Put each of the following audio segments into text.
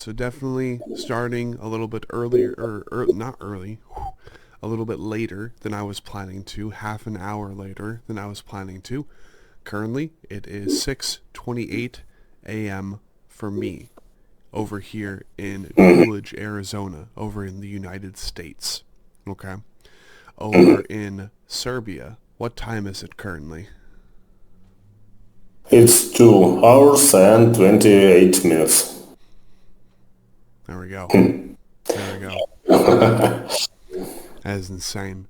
So definitely starting a little bit earlier, or not early, a little bit later than I was planning to, half an hour later than I was planning to. Currently, it is 6:28 a.m. for me over here in Coolidge, Arizona, over in the United States. Okay. Over in Serbia, what time is it currently? It's 2 hours and 28 minutes. There we go. There we go. That is insane.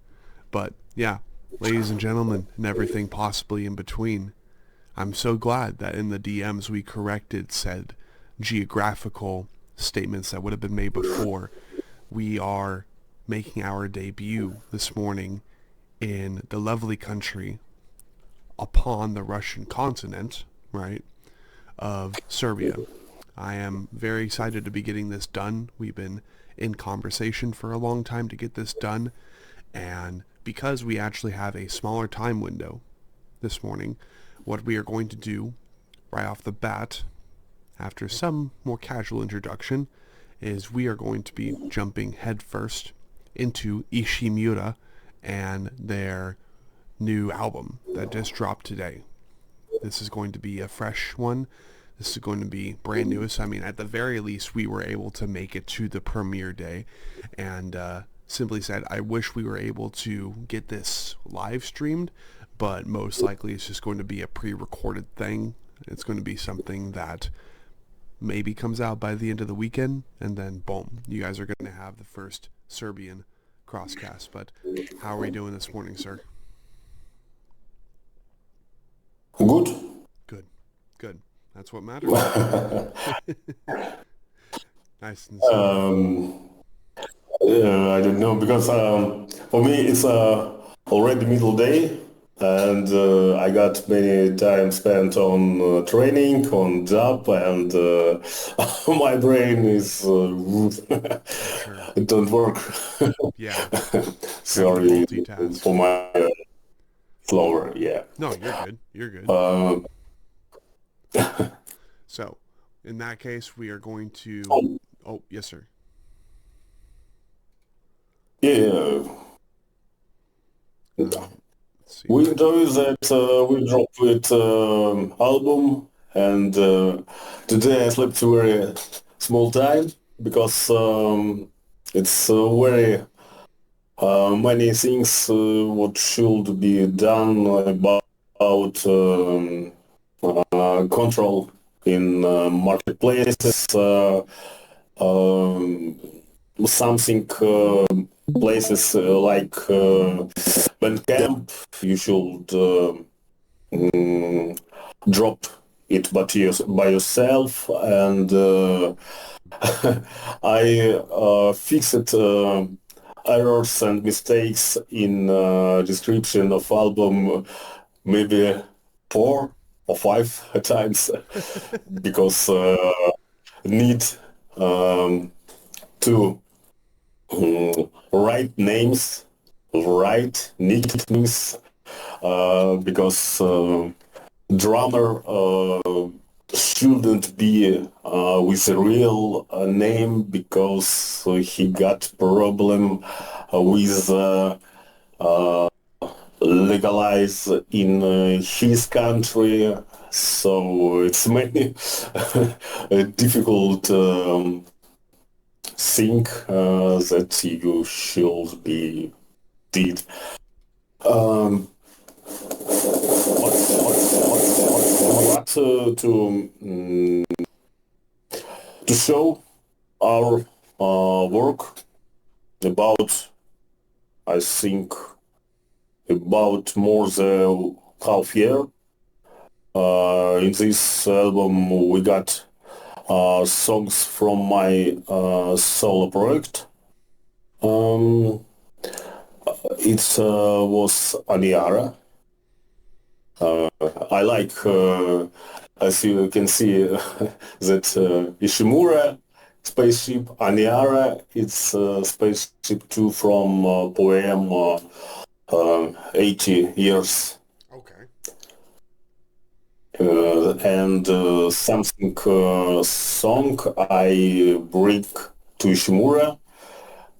But yeah, ladies and gentlemen, and everything possibly in between, I'm so glad that in the DMs we corrected said geographical statements that would have been made before. We are making our debut this morning in the lovely country upon the Russian continent, right, of Serbia. I am very excited to be getting this done. We've been in conversation for a long time to get this done, and because we actually have a smaller time window this morning, what we are going to do right off the bat, after some more casual introduction, is we are going to be jumping headfirst into Ishimura and their new album that just dropped today. This is going to be a fresh one. This is going to be brand new. So, I mean, at the very least, we were able to make it to the premiere day. And simply said, I wish we were able to get this live streamed, but most likely it's just going to be a pre-recorded thing. It's going to be something that maybe comes out by the end of the weekend, and then boom, you guys are going to have the first Serbian Crosscast. But how are we doing this morning, sir? Good. Good, good. That's what matters. Nice and simple. um, I don't know because for me it's already middle day and I got many time spent on training, on job, and my brain is For sure. it don't work. Yeah, having to Sorry multitask. for my slower. Yeah. No, you're good. You're good. Uh, So, in that case, we are going to. Oh, yes, sir. yeah. Let's see. We enjoy that we dropped with album, and today I slept very small time because it's very many things what should be done about control in marketplaces. Um, Something places like Bandcamp, you should mm, drop it by yourself, and I fixed errors and mistakes in description of album maybe 4 or 5 times because need um, to write names, write nicknames, because drummer shouldn't be with a real name because he got problem with legalize in his country. So it's many difficult thing that you should be did. Um, what to show our work about, I think, about more than half year. In this album we got songs from my solo project. Um, it was Aniara. I like, as you can see, that Ishimura spaceship. Aniara, it's spaceship 2 from poem 80 years. Okay. and something song I bring to Ishimura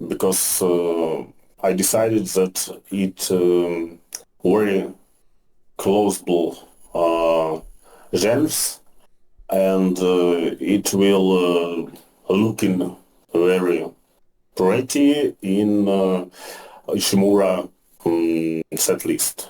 because I decided that it very close to genres and it will looking very pretty in Ishimura set list.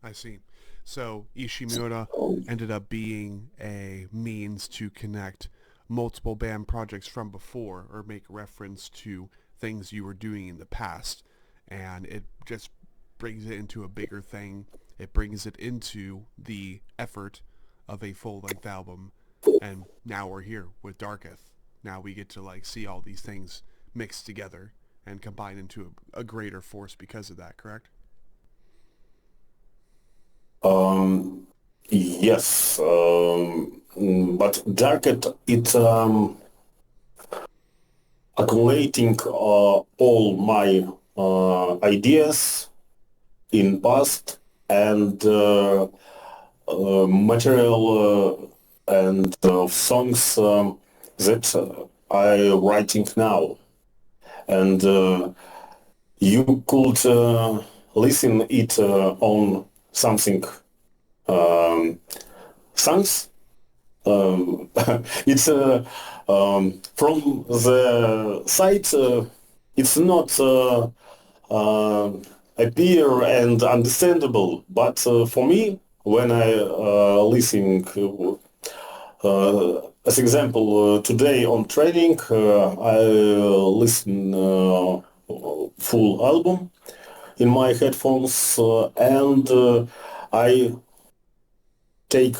I see. So Ishimura ended up being a means to connect multiple band projects from before or make reference to things you were doing in the past, and it just brings it into a bigger thing. It brings it into the effort of a full-length album, and now we're here with Darketh. Now we get to like see all these things mixed together and combine into a greater force because of that, correct? Yes, but Darketh, it's accumulating all my ideas in past and material and songs that I writing now. And you could listen it on something songs. It's from the site. It's not appear and understandable, but for me, when I listen, as example, today on training, I listen full album in my headphones, and I take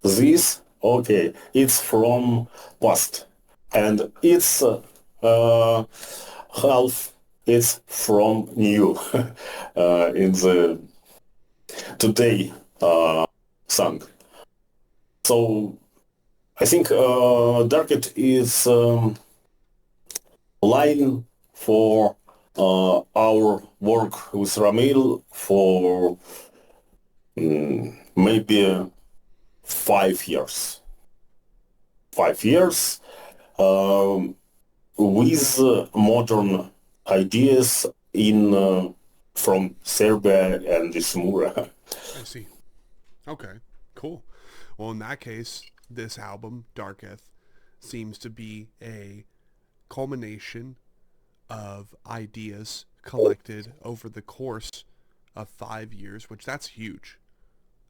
this. Okay, it's from past, and it's half. It's from new in the today song. So I think Darketh is line for our work with Ramil for maybe 5 years. 5 years with modern ideas in from Serbia and Ishimura. I see. Okay, cool. Well, in that case, this album, Darketh, seems to be a culmination of ideas collected over the course of 5 years, which that's huge.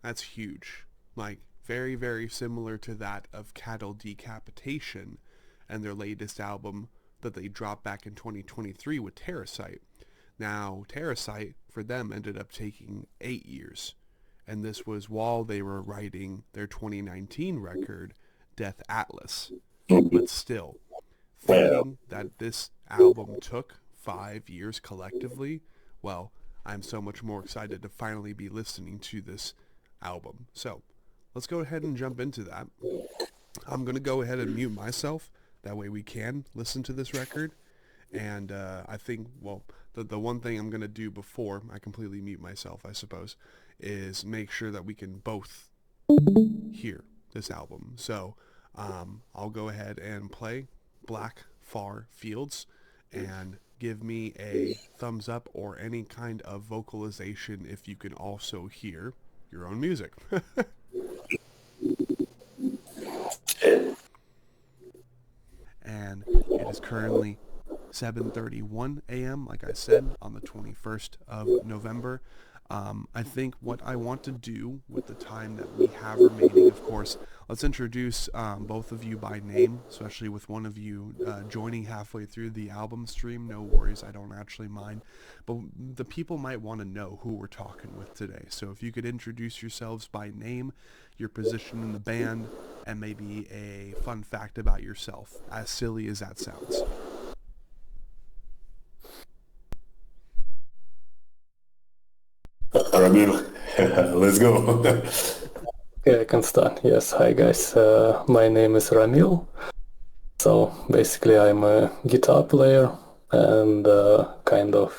That's huge. Like, very, very similar to that of Cattle Decapitation and their latest album that they dropped back in 2023 with Terracite. Now, Terracite, for them, ended up taking 8 years. And this was while they were writing their 2019 record, Death Atlas. But still, thinking that this album took 5 years collectively, well, I'm so much more excited to finally be listening to this album. So, let's go ahead and jump into that. I'm going to go ahead and mute myself. That way we can listen to this record. And I think, well, the one thing I'm going to do before I completely mute myself, I suppose, is make sure that we can both hear this album. So I'll go ahead and play Black Far Fields and give me a thumbs up or any kind of vocalization if you can also hear your own music. And it is currently 7:31 a.m., like I said, on the 21st of November. I think what I want to do with the time that we have remaining, of course, let's introduce both of you by name, especially with one of you joining halfway through the album stream. No worries, I don't actually mind. But the people might want to know who we're talking with today. So if you could introduce yourselves by name, your position in the band, and maybe a fun fact about yourself, as silly as that sounds. Ramil, let's go. Okay, I can start. Yes, hi guys. My name is Ramil. So basically I'm a guitar player and kind of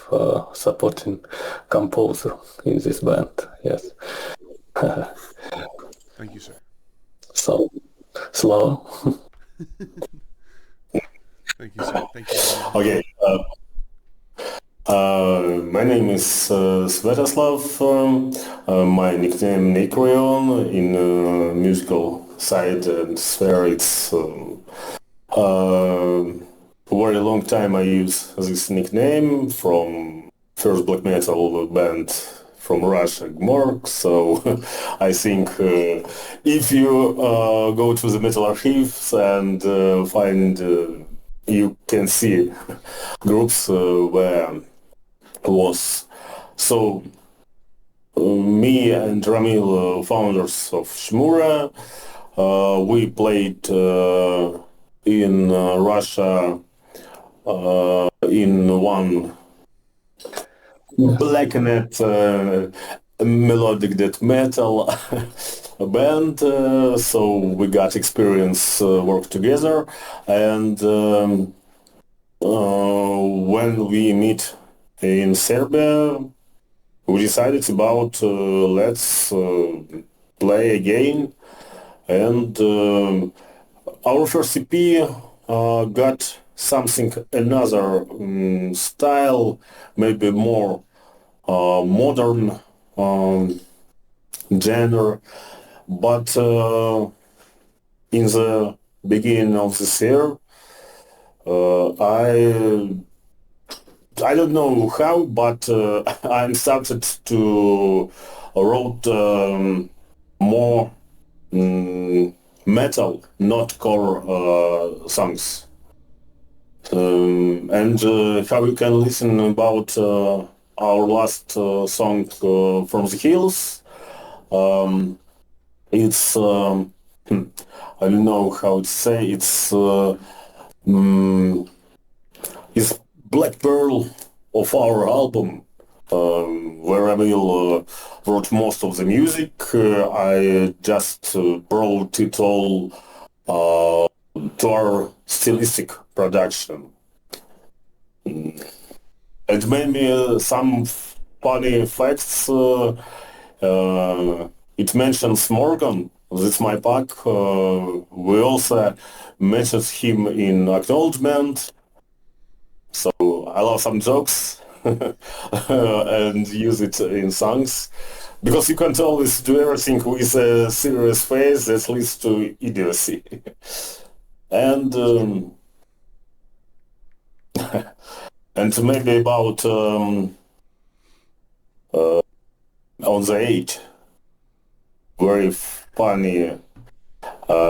supporting composer in this band. Yes. Thank you, sir. So, slow. Thank you, sir. Thank you, Ramil. Okay. My name is Svetoslav. My nickname Neckrion. In musical side and sphere, it's very long time I use this nickname from first black metal band from Russia, Gmorg. So I think if you go to the metal archives and find, you can see groups where was. So me and Ramil, founders of Ishimura, we played in Russia in one Blackened melodic death metal band. So we got experience work together, and when we meet in Serbia, we decided about let's play again, and our first EP got something another style, maybe more modern genre, but in the beginning of this year, I don't know how, but I'm started to wrote more metal, not core songs. And how you can listen about our last song from the hills. It's I don't know how to say it's Black Pearl of our album, where Ramil wrote most of the music. I just brought it all to our stylistic production. It made me some funny facts. It mentions Morgan. That's my pack. We also mentioned him in acknowledgement. So I love some jokes and use it in songs. Because you can't always do everything with a serious face that leads to idiocy. And and maybe about on the age, very funny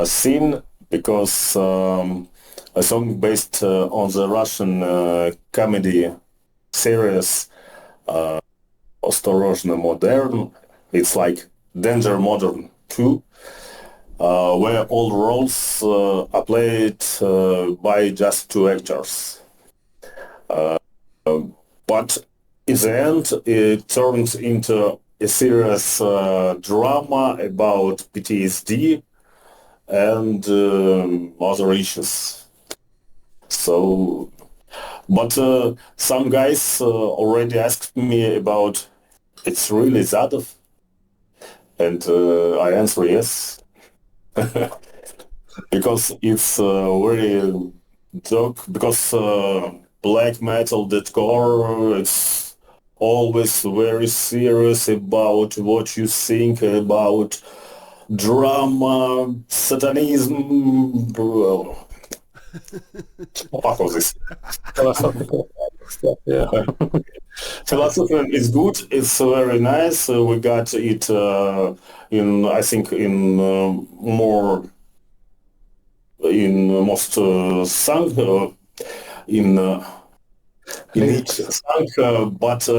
scene, because a song based on the Russian comedy series Ostorozhno Modern. It's like Danger Modern 2, where all roles are played by just two actors. But in the end, it turns into a serious drama about PTSD and other issues. So, but some guys already asked me about, it's really Zadov? And I answer yes. Because it's very dark, because black metal deathcore, it's always very serious about what you think about drama, satanism. Fuck all this. Philosophical stuff, yeah. Philosophy is good. It's very nice. We got it in, I think, in more in most song in each song, but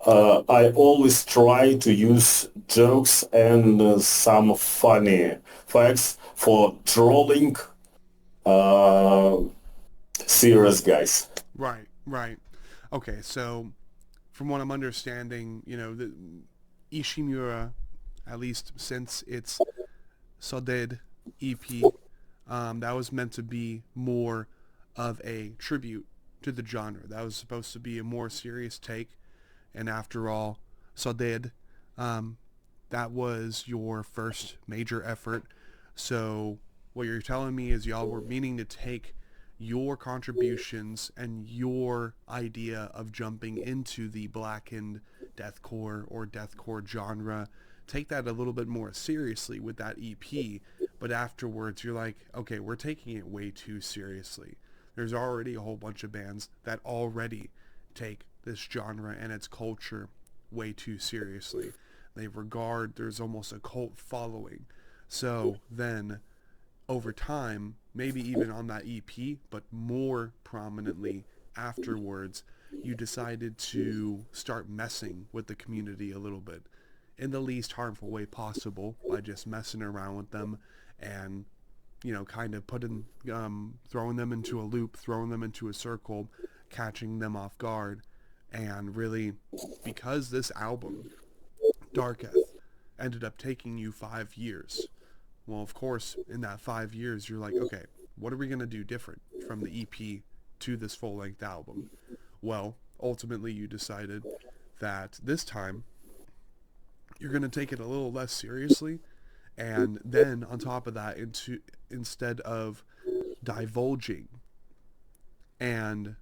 I always try to use jokes and some funny facts for trolling serious guys. Right, right. Okay, so from what I'm understanding, the Ishimura, at least since its Soded EP, that was meant to be more of a tribute to the genre. That was supposed to be a more serious take. And after all, Soded that was your first major effort. So what you're telling me is y'all were meaning to take your contributions and your idea of jumping into the Blackened Deathcore or Deathcore genre, take that a little bit more seriously with that EP, but afterwards you're like, okay, we're taking it way too seriously. There's already a whole bunch of bands that already take this genre and its culture way too seriously. There's almost a cult following. So then over time, maybe even on that EP, but more prominently afterwards, you decided to start messing with the community a little bit in the least harmful way possible by just messing around with them and, kind of throwing them into a loop, throwing them into a circle, catching them off guard. And really, because this album, Darketh, ended up taking you 5 years, well, of course, in that 5 years, you're like, okay, what are we going to do different from the EP to this full-length album? Well, ultimately, you decided that this time, you're going to take it a little less seriously, and then, on top of that, instead of divulging and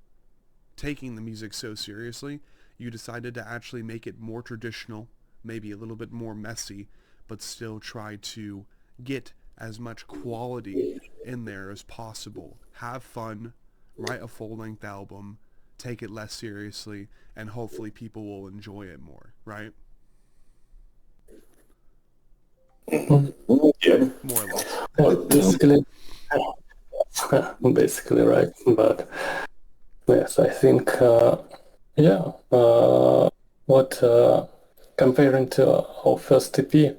taking the music so seriously, you decided to actually make it more traditional, maybe a little bit more messy, but still try to get as much quality in there as possible. Have fun, write a full-length album, take it less seriously, and hopefully people will enjoy it more, right? Yeah. More or less. Well, basically right. But yes, I think, what comparing to our first EP,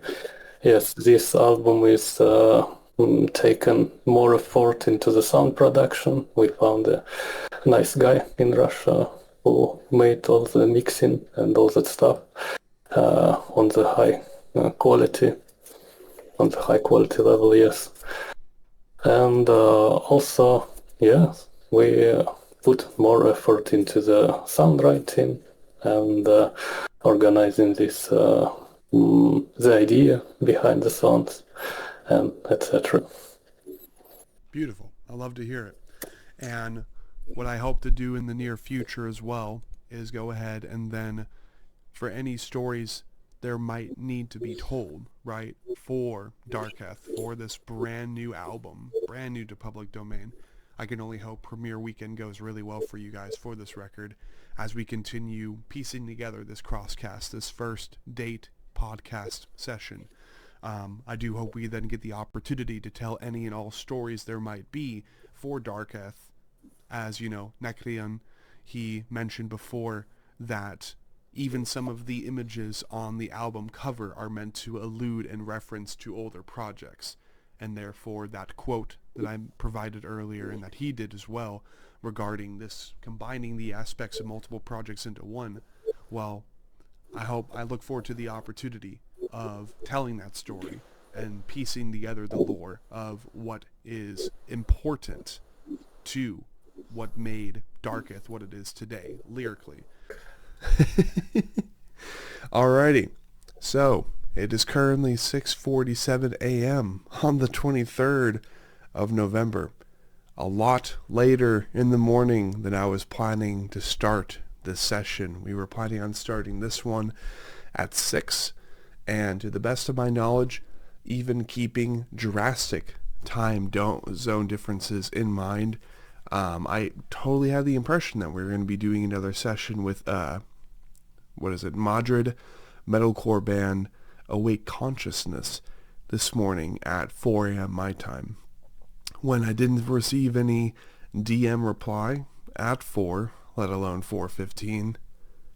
yes, this album is taken more effort into the sound production. We found a nice guy in Russia who made all the mixing and all that stuff on the high quality level, yes. And also, yes, we put more effort into the sound writing and organizing this, the idea behind the songs, and etc. Beautiful. I love to hear it. And what I hope to do in the near future as well is go ahead and then, for any stories there might need to be told, right, for Darketh, for this brand new album, brand new to public domain, I can only hope Premiere Weekend goes really well for you guys for this record as we continue piecing together this Crosscast, this first date podcast session. I do hope we then get the opportunity to tell any and all stories there might be for Darketh. As you know, Neckrion, he mentioned before that even some of the images on the album cover are meant to allude and reference to older projects. And therefore that quote that I provided earlier and that he did as well regarding this combining the aspects of multiple projects into one, well, I look forward to the opportunity of telling that story and piecing together the lore of what is important to what made Darketh what it is today, lyrically. Alrighty, so it is currently 6:47 a.m. on the 23rd of November. A lot later in the morning than I was planning to start this session. We were planning on starting this one at 6, and to the best of my knowledge, even keeping drastic time zone differences in mind, I totally had the impression that we were going to be doing another session with, Madrid metalcore band Awake Consciousness this morning at 4 a.m. my time. When I didn't receive any DM reply at 4, let alone 4:15,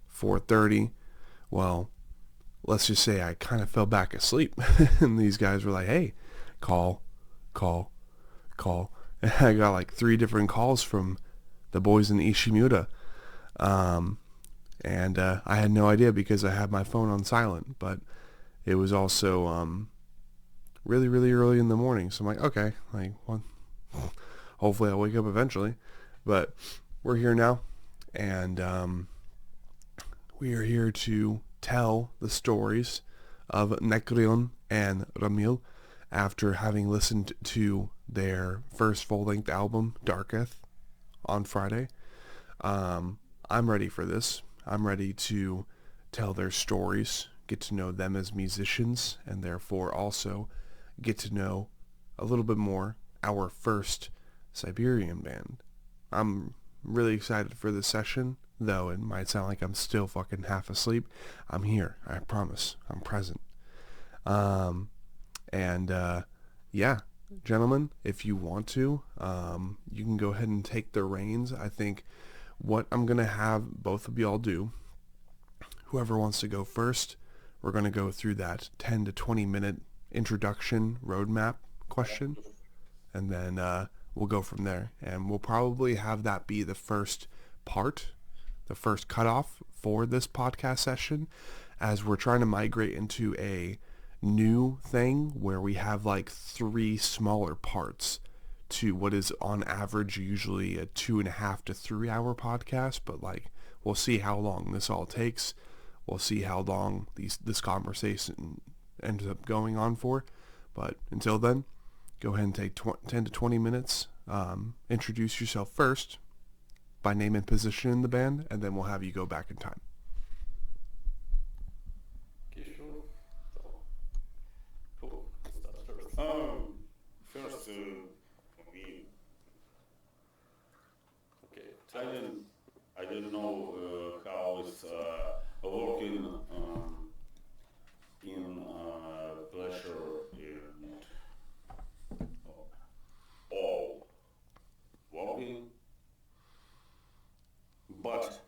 4:30, well, let's just say I kind of fell back asleep. And these guys were like, hey, call. And I got like 3 different calls from the boys in Ishimura. And I had no idea because I had my phone on silent. But it was also really, really early in the morning. So I'm like, okay, hopefully I'll wake up eventually. But we're here now. And we are here to tell the stories of Neckrion and Ramil after having listened to their first full-length album, Darketh, on Friday. I'm ready for this. I'm ready to tell their stories, get to know them as musicians, and therefore also get to know a little bit more our first Siberian band. I'm really excited for this session, though it might sound like I'm still fucking half asleep. I'm here. I promise. I'm present. Yeah, gentlemen, if you want to, you can go ahead and take the reins. I think what I'm going to have both of y'all do, whoever wants to go first, we're going to go through that 10 to 20 minute introduction roadmap question, and then we'll go from there. And we'll probably have that be the first part, the first cutoff for this podcast session, as we're trying to migrate into a new thing where we have like 3 smaller parts to what is on average usually a 2.5 to 3 hour podcast. But like, we'll see how long this all takes. We'll see how long this conversation ends up going on for. But until then, go ahead and take 10 to 20 minutes. Introduce yourself first by name and position in the band, and then we'll have you go back in time. Okay, sure. So, cool. Start first. First, we. Okay. I don't know how it's working in pleasure and all working, but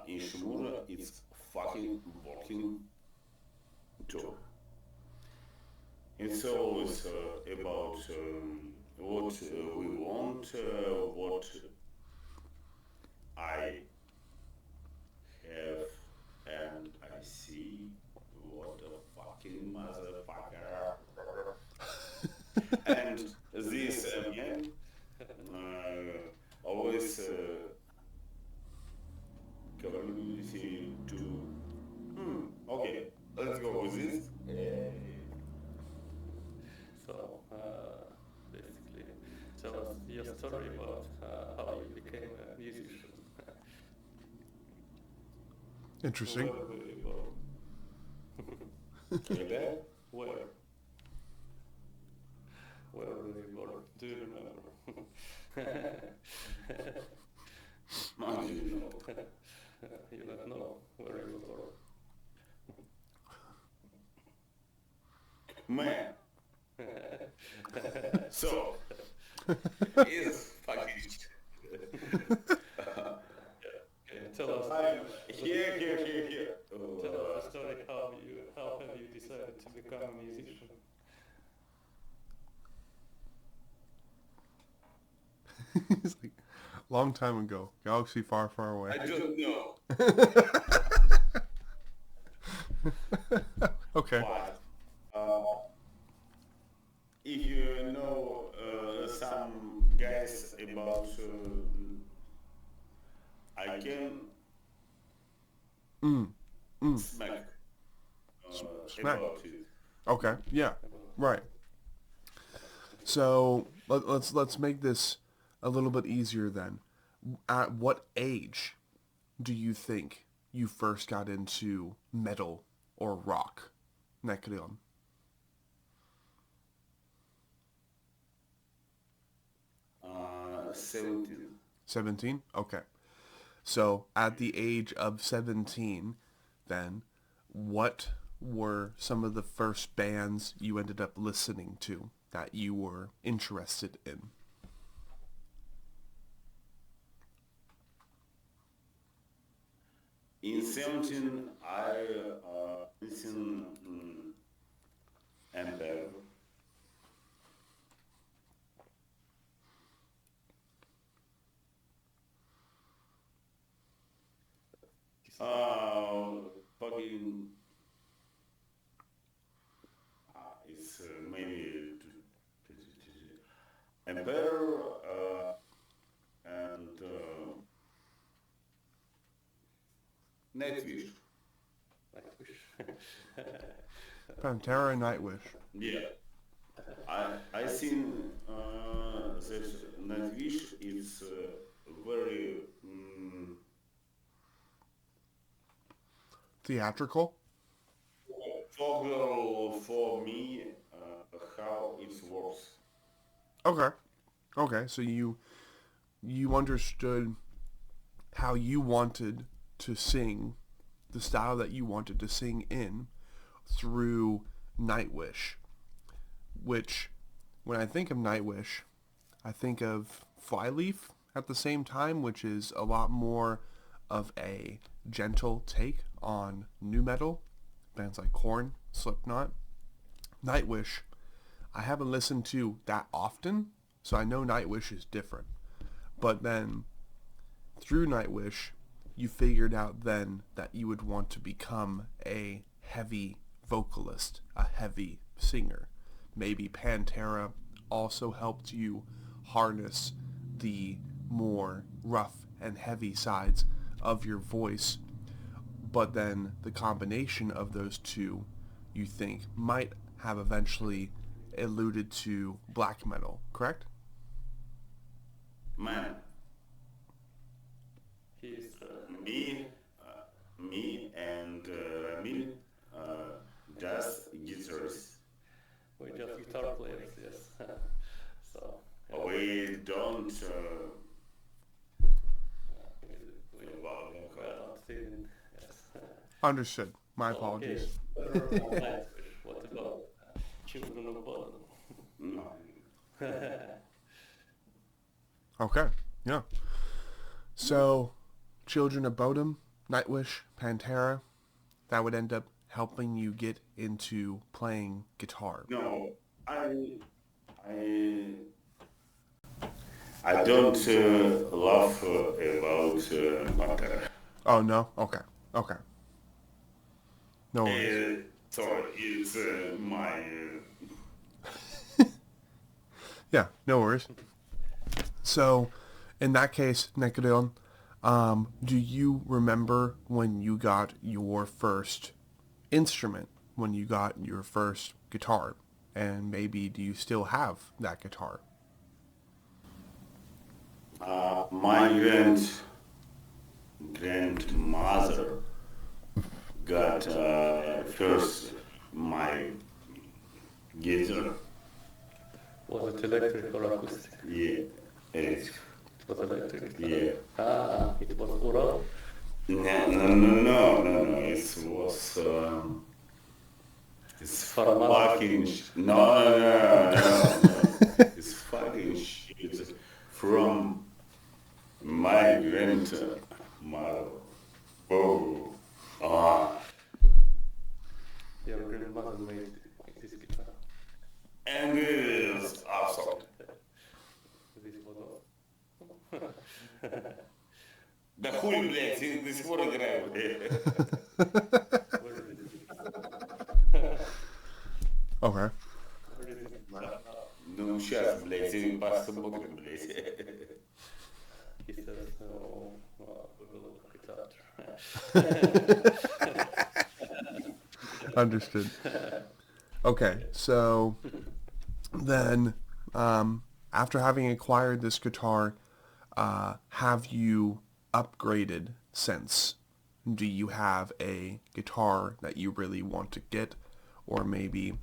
in Ishimura it's fucking working too. It's always about what we want, what I have, and I see what a fucking motherfucker. And this man always community to. Okay, let's go with this. So, basically, tell us your story about how you became a musician. Interesting. Where were you born? Okay. Where? Where were you born? Do you remember? I didn't know. You don't know where you were born. Man. So, is fucking. Okay, tell us. Here. Tell us the story. How have you decided to become a musician? He's like, long time ago, galaxy far, far away. I don't know. Okay. But if you know some guys about, I can smack Smack. about it. Okay. Yeah. Right. So let's make this a little bit easier then. At what age do you think you first got into metal or rock, Neckrion? 17. 17? Okay. So at the age of 17, then, what were some of the first bands you ended up listening to that you were interested in? In 17, I listen Empire. Fucking it's maybe Empire and Nightwish. Nightwish. Pantera and Nightwish. Yeah, I think that Nightwish is very Theatrical? foggle for me how it works. Okay. Okay, so you understood how you wanted to sing, the style that you wanted to sing in through Nightwish, which when I think of Nightwish, I think of Flyleaf at the same time, which is a lot more of a gentle take on nu metal, bands like Korn, Slipknot. Nightwish, I haven't listened to that often, so I know Nightwish is different. But then through Nightwish, you figured out then that you would want to become a heavy vocalist, a heavy singer. Maybe Pantera also helped you harness the more rough and heavy sides of your voice. But then the combination of those two, you think, might have eventually alluded to black metal, correct? Man, He's me and Ramil, just guitarists. we just guitar players, yes. So yeah, We don't we love don't sing. Yes. Understood. My apologies. Okay. Nightwish. What about Children of Bodom? no. Okay, yeah. So, Children of Bodom, Nightwish, Pantera, that would end up helping you get into playing guitar. No, I don't love about Pantera. Oh, no? Okay, okay. No worries. Sorry, it's my Yeah, no worries. So, in that case, Neckrion, do you remember when you got your first instrument, when you got your first guitar? And maybe do you still have that guitar? my grandmother got first my guitar. Was it electric or acoustic? Yeah, it It was electric. yeah. It was Ural. No. It was it's fucking no. It's fucking shit from my grandmother. Oh, Your grandmother made this guitar. and it is awesome. This was all. Да хуй, блядь, я до сих пор играю, блядь. Where is it? Okay. Where is it? Ну, сейчас, блядь, посмотрим, блядь. He says, oh, well, we will look it after. Understood. Okay, so then after having acquired this guitar, have you upgraded since? Do you have a guitar that you really want to get, or maybe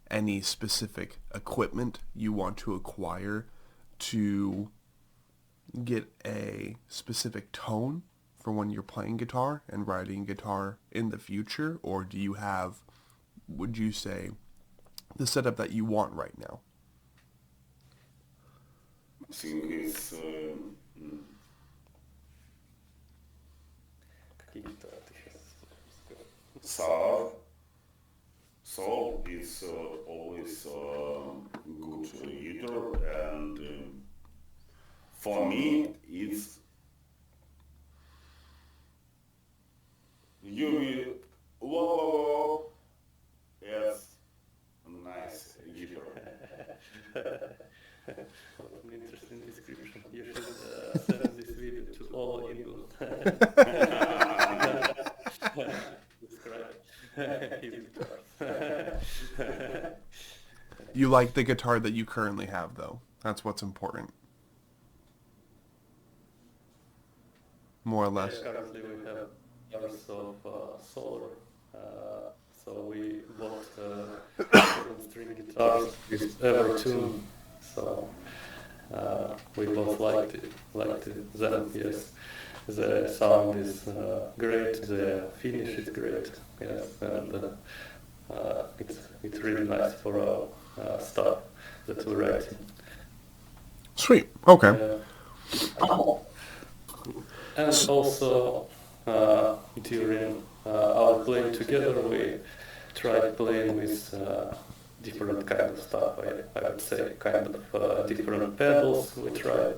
any specific equipment you want to acquire to get a specific tone for when you're playing guitar and writing guitar in the future? Or do you have, would you say, the setup that you want right now? I think it's Какие гитары ты сейчас сказал? Soul is always good guitar, and for me it's you whoa, yes, nice guitar. What an interesting description. You should send this video to all England. Describe his guitars. You like the guitar that you currently have, though. That's what's important. More or less. Currently we have years of solar. So we bought string guitars with every tune. So we both liked them. Yes, the sound is great. The finish is great. Yes, and it's really nice for our stuff that we're writing. Sweet. Okay. And also during our playing together, we tried playing with different kind of stuff. I would say kind of different pedals. We tried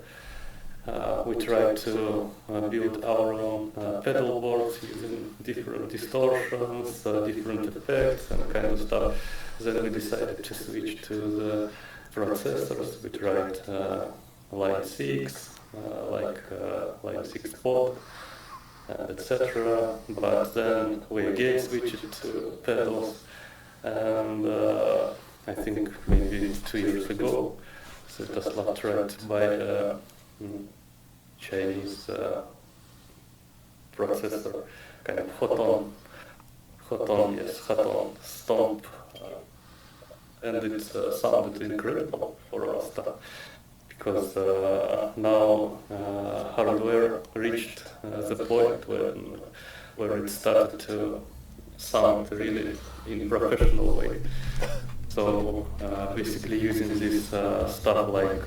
to build our own pedal boards using different distortions, different effects, and kind of stuff. Then we decided to switch to the processors. We tried Line 6, Line 6 pod, etc. But then we again switched to pedals, and I think maybe 2 years ago, Svetoslav tried to buy a Chinese processor, kind of Photon Stomp, and it sounded incredible for our stuff. Because now hardware reached the point where it started to sound really in professional way. So basically using this stuff like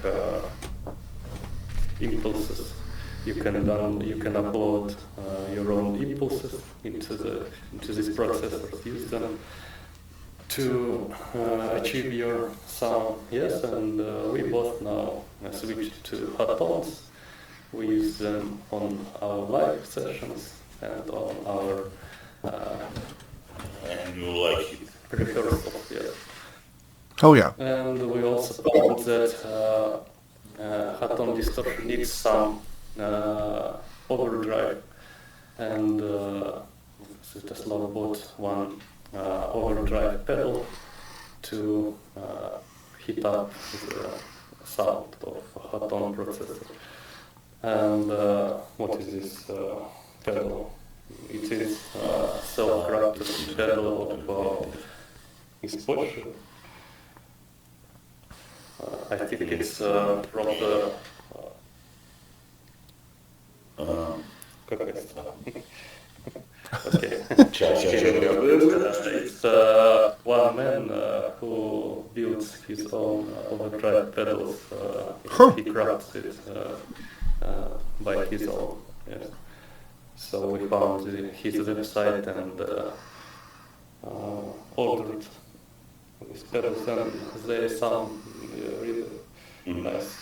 impulses, you can upload your own impulses into this processor, use them to achieve your sound. Yes, and we both now switched to hot tones. We use them on our live sessions and on our And you like it. rehearsals. Yes. Oh yeah. And we also found that hot tone distortion needs some overdrive, and Svetoslav bought one overdrive pedal to heat up the sound of a hot tone processor. And what is this pedal? It is self-crafted pedal of Ishimura. I think it's from the okay. It's one man who builds his own overdrive pedals. He crafts it by his own. Yes. So we found his website and ordered these pedals, and they sound really nice.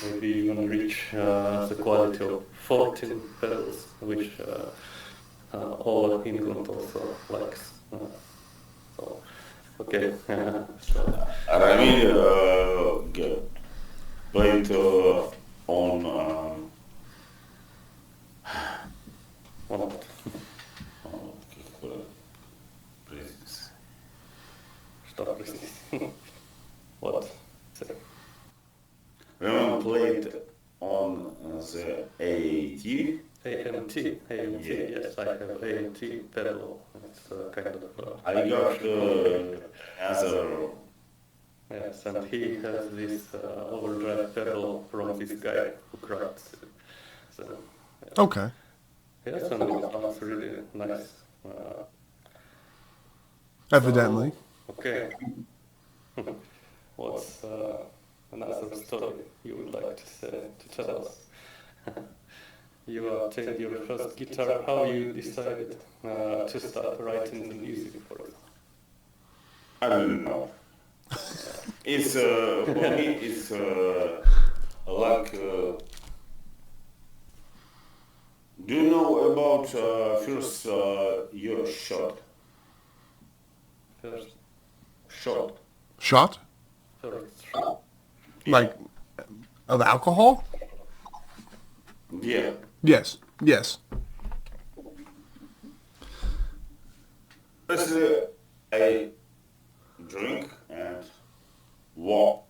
Maybe even reach the quality of 14 pedals, which all of England also likes. So, okay. So, Ramil played on what? Что, простите? What? Ramil played on the AAT. AMT, Yeah. yes, I have AMT pedal. It's kind of... I got other. Yes, and he has this overdrive pedal from this guy who crafts it. So, yeah. Okay. Yes, and it sounds really nice. Evidently. So, okay. What's another story you would like to tell us? You obtained your first guitar. How you decided to start writing the music for it? I don't know. It's for me. It's like. Do you know about first your shot? First Shot. Shot? shot. Like of alcohol? Yeah. Yes. Yes. It's I drink and walk,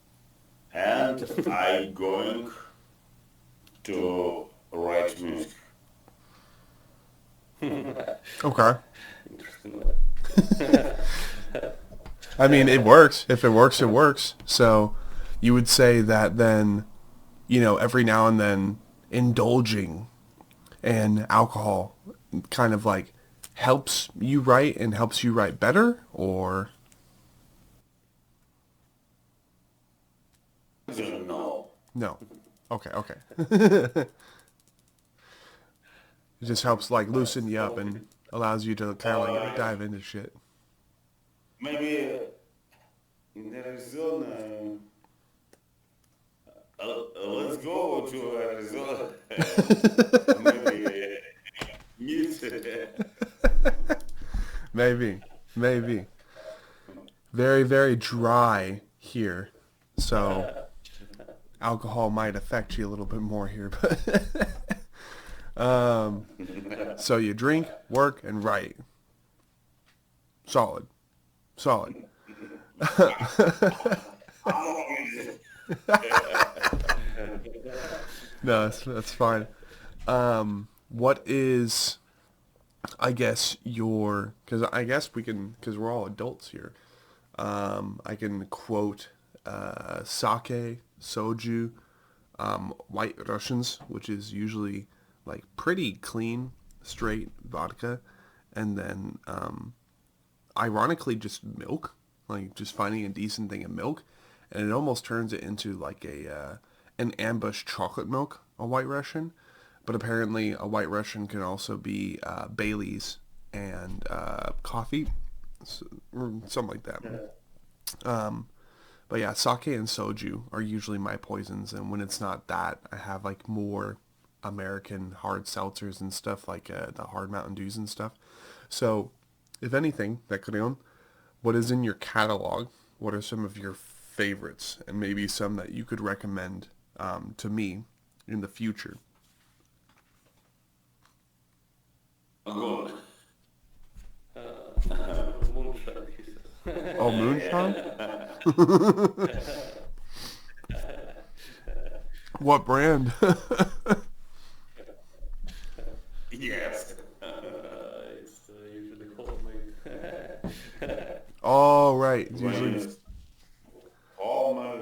and I going to write music. Okay. Interesting. I mean, it works. If it works, it works. So you would say that then, every now and then indulging in alcohol kind of like helps you write and helps you write better, or? No. No. Okay. It just helps like loosen you up and allows you to kind of like dive into shit. Maybe in Arizona. Let's go to Arizona. Maybe meet. Maybe. Very, very dry here. So alcohol might affect you a little bit more here, but so you drink, work, and write. Solid. No, that's fine. What is, I guess, because I guess we can, because we're all adults here, I can quote sake, soju, white Russians, which is usually like pretty clean, straight vodka, and then ironically just milk, like just finding a decent thing of milk, and it almost turns it into like an ambush chocolate milk, a white Russian, but apparently a white Russian can also be Bailey's and coffee, or something like that. But yeah, sake and soju are usually my poisons, and when it's not that, I have like more American hard seltzers and stuff, like the hard Mountain Dews and stuff. So, if anything, Neckrion, what is in your catalog? What are some of your favorites, and maybe some that you could recommend to me in the future? Good. Moonshine, he says. Oh, moonshine? What brand? Yes. It's usually homemade. Oh, right. It's usually. All my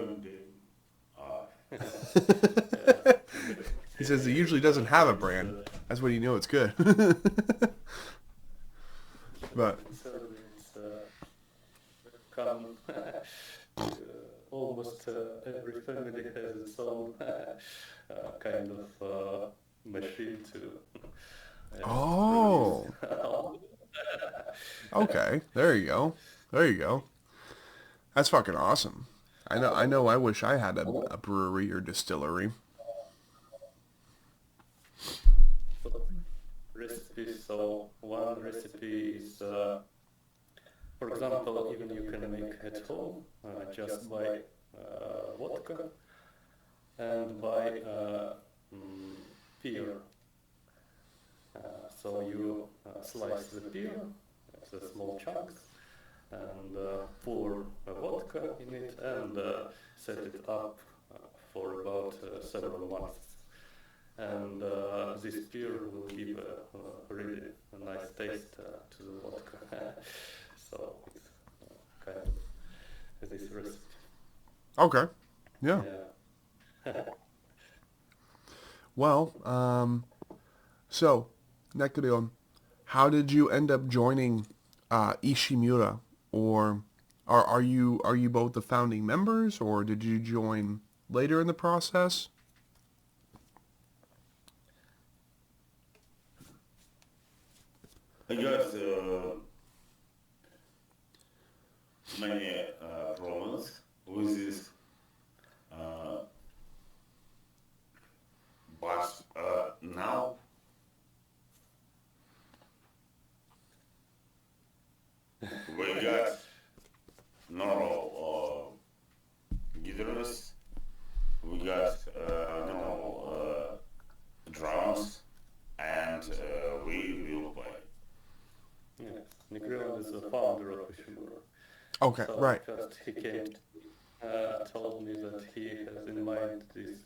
He says it usually doesn't have a brand. That's when you know it's good. But Serbia, it's common. Almost every family has its own kind of machine to. oh, okay. There you go. That's fucking awesome. I know. I wish I had a brewery or distillery. Recipes. So one recipe is, for example, even you can make at home just by vodka and by pear. So you slice the pear into small chunks and pour vodka in it and set it up for about several months. And this pear will give a really nice taste to the vodka. So it's kind of this recipe. Okay. Yeah. Yeah. Well, so Neckrion, how did you end up joining Ishimura, or are you both the founding members, or did you join later in the process? I got many problems with this, but now we got normal guitarists, we got normal drums, and we will play. Yes. Neckrion is the founder of Ishimura. Okay, So right. first he came, told me that he has in mind this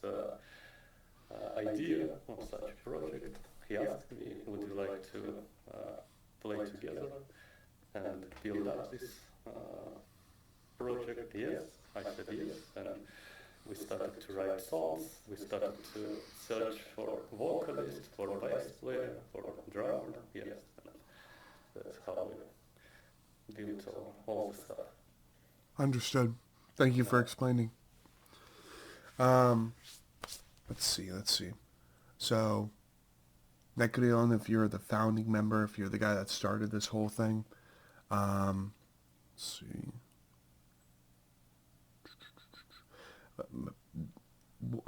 idea of such a project. He asked me, would you like to play together and build up this project? Yes, I said yes, and we started to write songs, we started to search for vocalist, for bass player, for drummer, yes, and that's how we built all the stuff. Understood. Thank you for explaining. Let's see. So, Neckrion, if you're the founding member, if you're the guy that started this whole thing, let's see.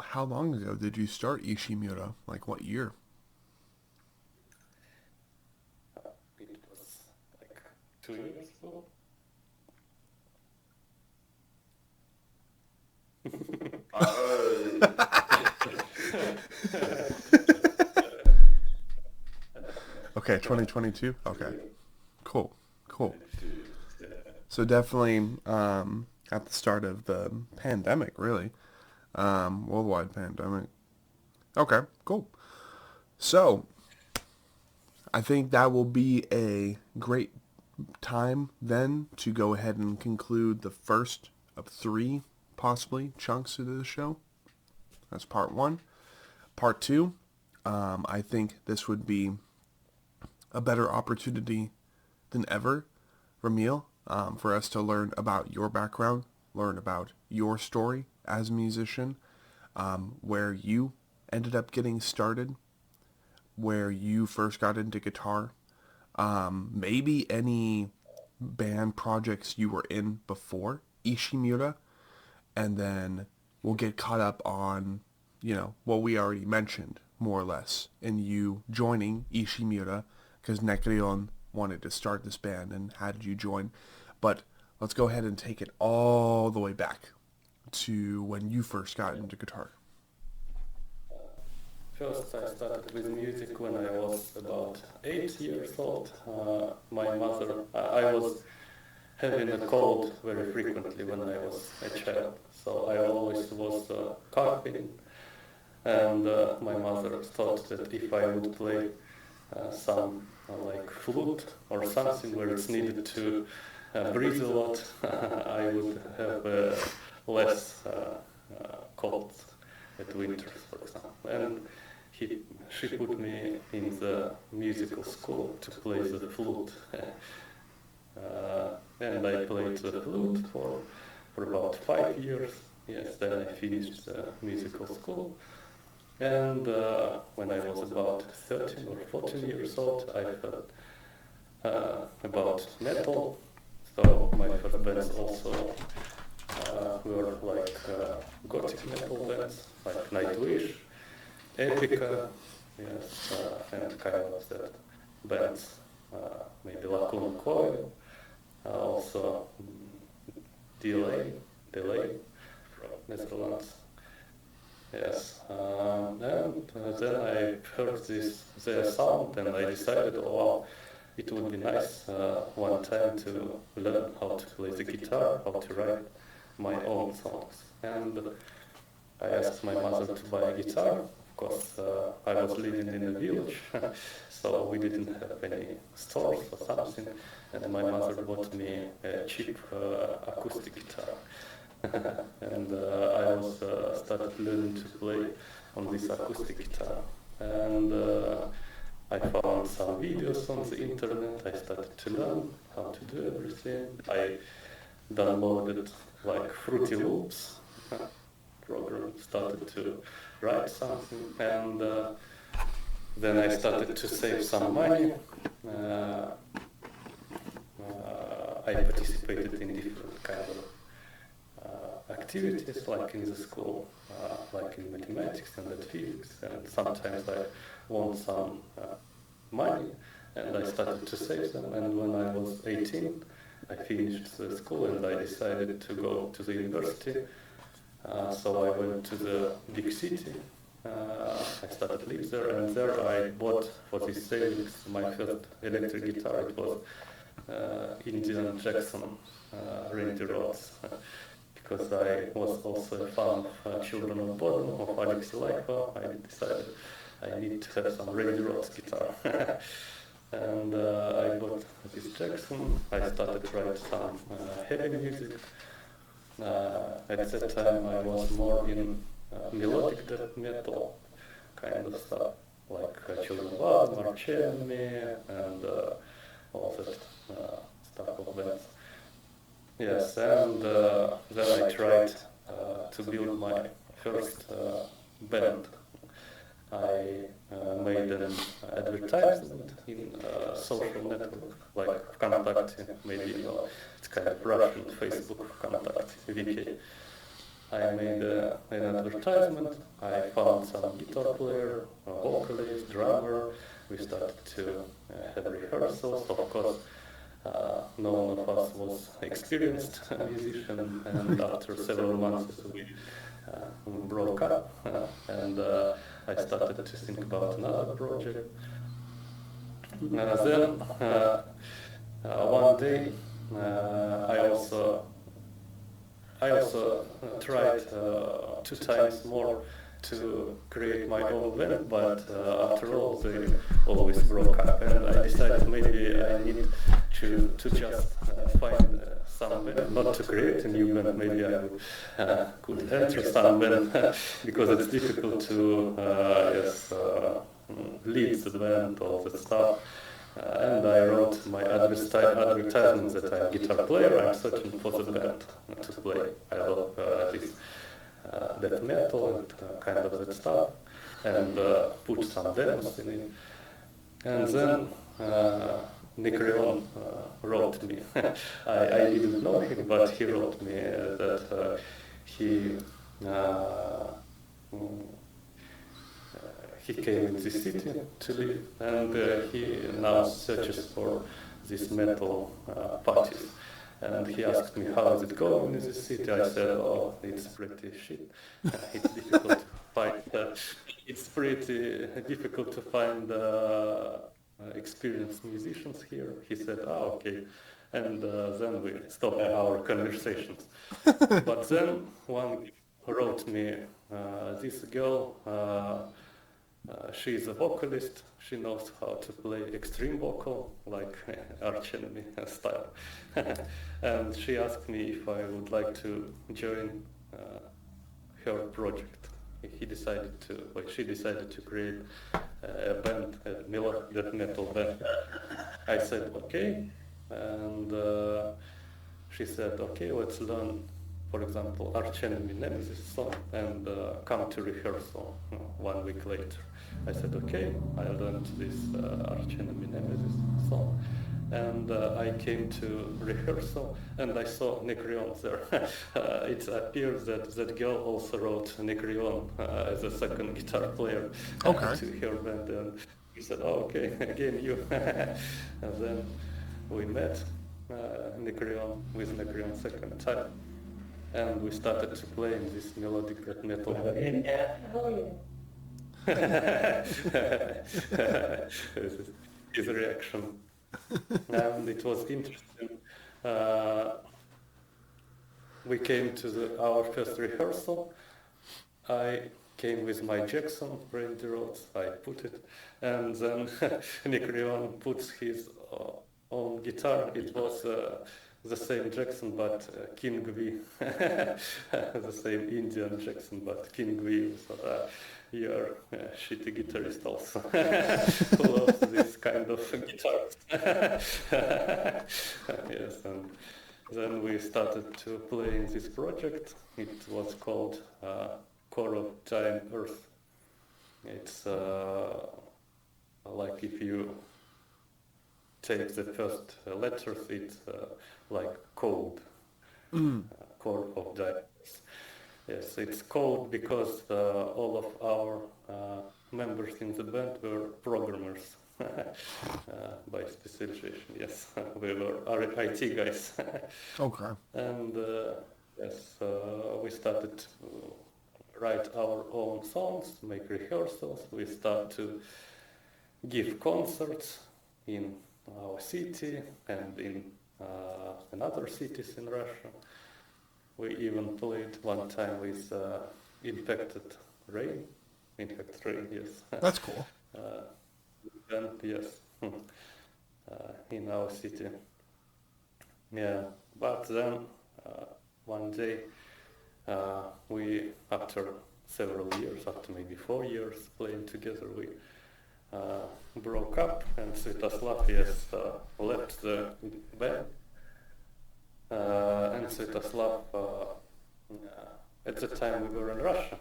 How long ago did you start Ishimura? Like what year? It was like 2 years ago. Okay, 2022? Okay. Cool. So definitely at the start of the pandemic, really. Worldwide pandemic. Okay, cool. So, I think that will be a great time then to go ahead and conclude the first of 3, possibly, chunks of the show. That's part 1. Part 2, I think this would be a better opportunity than ever, Ramil, for us to learn about your background, learn about your story as a musician, where you ended up getting started, where you first got into guitar, maybe any band projects you were in before Ishimura, and then we'll get caught up on, what we already mentioned, more or less, in you joining Ishimura, because Neckrion wanted to start this band, and how did you join? But let's go ahead and take it all the way back to when you first got into guitar. First, I started with music when I was about 8 years old. My mother, I was having a cold very frequently when I was a child, so I always was coughing, and my mother thought that if I would play some like flute or something where it's needed to breathe a lot, I would have less colds at winters, for example. And she put me in the musical school to play the flute. And I played the flute for about 5 years. Yes, then I finished the musical school. And when I was about 13 or 14 years old, I heard about metal. So my first bands also were like gothic metal bands, like Nightwish, Epica, yes, and kind of that bands, maybe Lacuna Coil, also Delay from Netherlands. Yes, and then I heard their sound, and I decided, oh wow, it would be nice one time to learn how to play the guitar, how to write my own songs. And I asked my mother to buy a guitar. Of course, I was living in a village, so we didn't have any stores or something, and my mother bought me a cheap acoustic guitar. And I was started learning to play on this acoustic guitar. And I found some videos on the internet. I started to learn how to do everything. I downloaded like Fruity Loops program, started to write something, and then I started to save some money. I participated in different kind of activities, like in the school, like in mathematics and physics, and sometimes I won some money, and I started to save them. And when I was 18, I finished the school and I decided to go to the university. So I went to the big city. I started live there, and there I bought for these savings my first electric guitar. It was Indian Jackson Randy Rhoads, because I was also a fan of Children of Bodom, of Alexei Laiho. I decided I need to have some Randy Rhoads guitar. And I bought this Jackson. I started to write some heavy music. At that time I was more in melodic death metal kind of stuff, like Children of Bodom, Arch Enemy, and all that stuff of bands. Yes, and then I tried to build my first band. I made an advertisement in a social network like Vkontakte, maybe you know, it's kind of Russian Facebook Vkontakte, VK. I made an advertisement, I found some guitar player, a vocalist, drummer. We started to have rehearsals. Of course, no one of us was experienced musician, and after several months we broke up, and I started to think about another project. Then one day I also tried 2 times more to create my own band, but after all they always broke up, and I decided maybe I need to just find some band, not to create a new band. Maybe I could enter some band because it's difficult to lead the band, all the stuff. And I wrote my advertisement that I'm a guitar player, I'm searching for the band to play. I love this death metal and kind of that stuff, and put some demos in it. And then Neckrion wrote me. I didn't know him, but he wrote me that he came in this city to live, and he now searches for these metal parties. And he asked me, how is it going in this city? I said, oh, it's pretty shit. It's difficult to find. It's pretty difficult to find experienced musicians here. He said, okay. And then we stopped our conversations. But then one wrote me, this girl, she is a vocalist, she knows how to play extreme vocal, like Arch Enemy style. And she asked me if I would like to join her project. She decided to create a band, a melodic metal band. I said, okay, and she said, okay, let's learn, for example, Arch Enemy Nemesis song, and come to rehearsal 1 week later. I said, okay, I learned this Arch Enemy Nemesis song, and I came to rehearsal, and I saw Neckrion there. It appears that that girl also wrote Neckrion as a second guitar player to her band, and he said, oh, okay, again you. And then we met Neckrion with Neckrion second time, and we started to play in this melodic death metal. His reaction, and it was interesting. We came to our first rehearsal. I came with my Jackson Randy Rhoads. I put it, and then Neckrion puts his own guitar. It was the same Jackson, but King V. The same Indian Jackson, but King V. So, you're a shitty guitarist also. Who loves this kind of guitars? Yes, and then we started to play in this project. It was called Core of Time Earth. It's like if you take the first letters, it's like code, Core of Time Earth. Yes, it's called because all of our members in the band were programmers by specialization. Yes, we were IT guys. Okay. And yes, we started to write our own songs, make rehearsals. We start to give concerts in our city and in another cities in Russia. We even played one time with Infected Rain. Infected Rain, yes. That's cool. And yes, in our city. Yeah, but then one day we, after several years, after maybe 4 years playing together, we broke up, and Svetoslav left the band. And Svetoslav, at the time we were in Russia,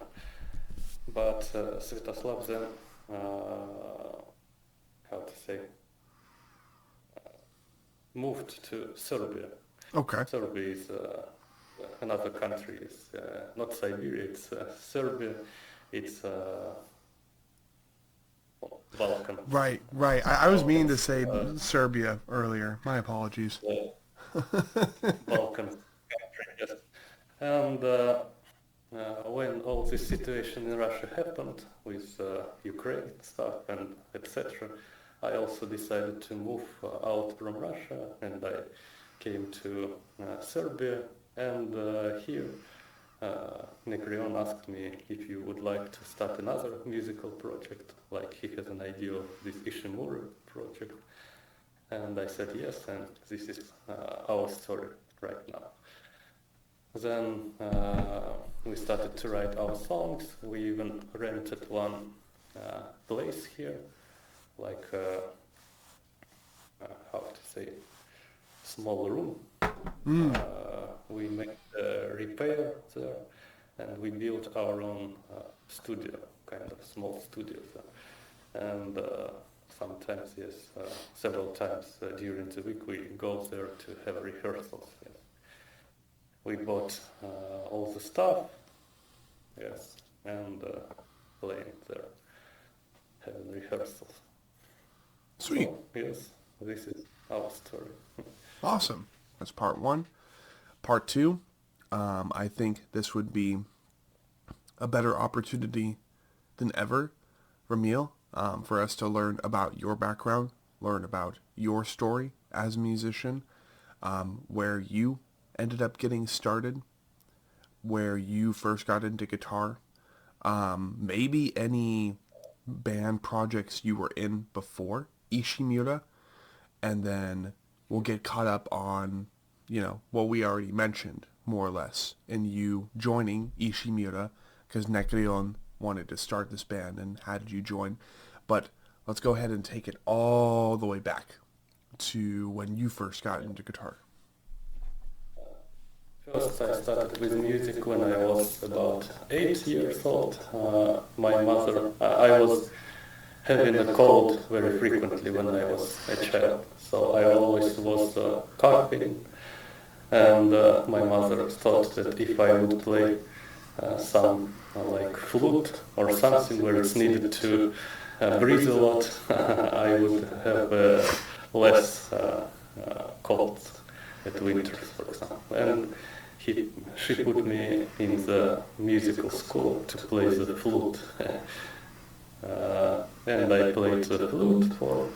but Svetoslav then, how to say, moved to Serbia. Okay. Serbia is another country. It's not Siberia, it's Serbia. It's Balkan. Right. I was meaning to say Serbia earlier. My apologies. Balkan country, yes. And when all this situation in Russia happened with Ukraine stuff and etc., I also decided to move out from Russia, and I came to Serbia, and here Neckrion asked me if you would like to start another musical project, like he has an idea of this Ishimura project, and I said yes, and this is our story right now. Then we started to write our songs. We even rented one place here, like how to say, small room. We made a repair there, and we built our own studio, kind of small studio there. And sometimes, yes, several times during the week we go there to have rehearsals. Yes. We bought all the stuff, yes, and playing there, having rehearsals. Sweet. So, yes, this is our story. Awesome. That's part one. Part two, I think this would be a better opportunity than ever, Ramil, for us to learn about your background, learn about your story as a musician, where you ended up getting started, where you first got into guitar, maybe any band projects you were in before Ishimura, and then we'll get caught up on, what we already mentioned, more or less, in you joining Ishimura, because Neckrion wanted to start this band, and how did you join? But let's go ahead and take it all the way back to when you first got into guitar. First, I started with music when I was about 8 years old. My mother, I was having a cold very frequently when I was a child, so I always was coughing, and my mother thought that if I would play some like flute or something where it's needed to breathe a lot, I would have less colds at winters, for example. And she put me in the musical school to play the flute. And I played the flute for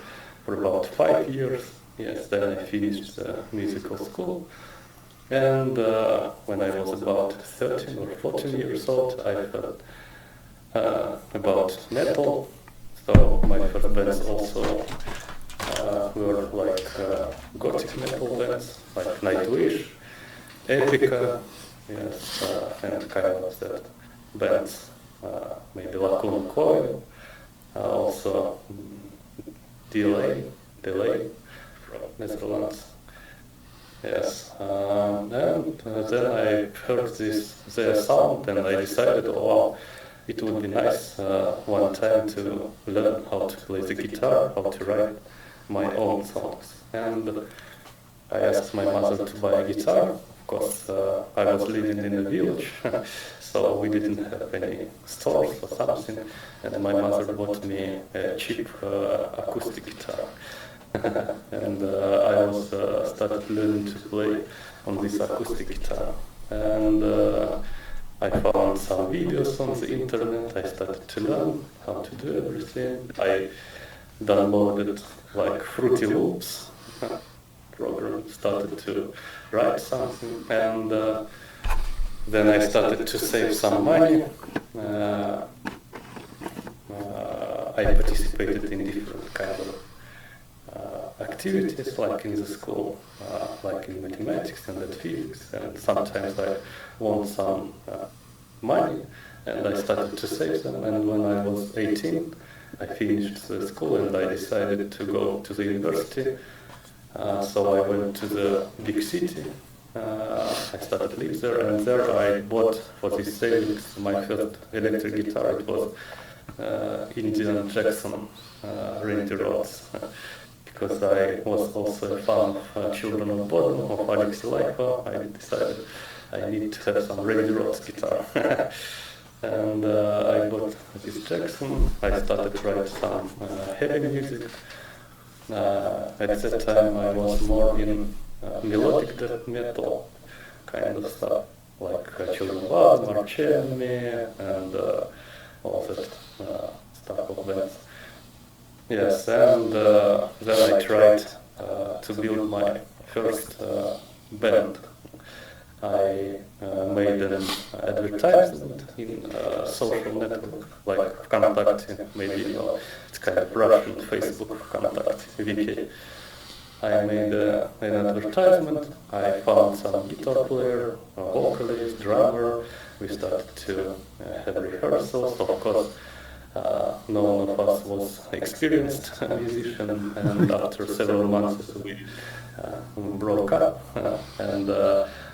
about 5 years. Yes, then I finished the musical school. And when I was about 13 or 14 years old, I heard about metal. So my first bands also were like gothic metal bands, like Nightwish, Epica, yes, and kind of that bands, maybe Lacuna Coil, also Delay from Netherlands. Yes, and then I heard their sound, and I decided, oh wow, it would be nice one time to learn how to play the guitar, how to write my own songs. And I asked my mother to buy a guitar. Of course, I was living in a village, so we didn't have any stores or something, and my mother bought me a cheap acoustic guitar. And I was started learning to play on this acoustic guitar. And I found some videos on the internet. I started to learn how to do everything. I downloaded like Fruity Loops program, started to write something, and then I started to save some money. I participated in different kind of activities, like in the school, like in mathematics and in physics, and sometimes I won some money, and I started to save them. And when I was 18, I finished the school and I decided to go to the university. So I went to the big city. I started to live there, and there I bought for these savings my first electric guitar. It was Indian Jackson Randy Rhodes, because I was also a fan of Children of Bodom, of Alexei Laiho. I decided I need to have some Randy Rhodes guitar. And I bought this Jackson. I started to write some heavy music. At that time I was more in melodic death metal kind of stuff, like Children of Bodom, Arch Enemy, and all that stuff of bands. Yes, and then I tried to build my first band. I made an advertisement in a social network like Vkontakte, maybe you know, it's kind of Russian Facebook Vkontakte, VK. I made an advertisement, I found some guitar player, vocalist, drummer. We started to have rehearsals. Of course, no one of us was experienced musician, and after several months we broke up, and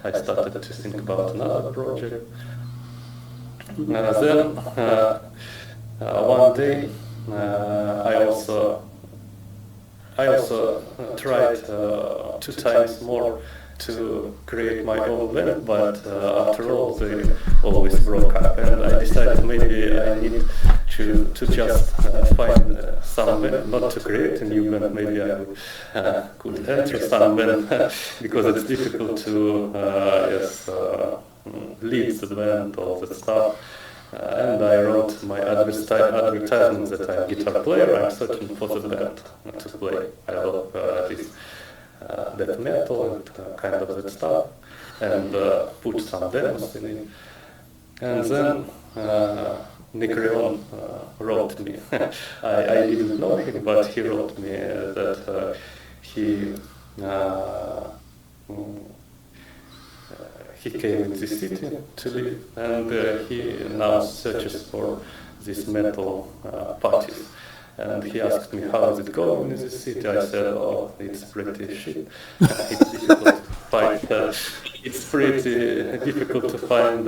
I started to think about another project. Then one day I also tried 2 times more to create my own band, but after all they always broke up, and I decided maybe I need to just find some band, not to create a new band. Maybe I could enter some band because it's difficult to lead the band, all that stuff. And I wrote my advertisement that I'm a guitar player, I'm searching for the band to play. I love this death metal and kind of that stuff, and put some demos in it. And then Neckrion wrote me. I didn't know him, but he wrote me that he came in the city to live, and he now searches for these metal parties. And he asked me, how is it going in the city? I said, oh, it's pretty shit. It's difficult to find,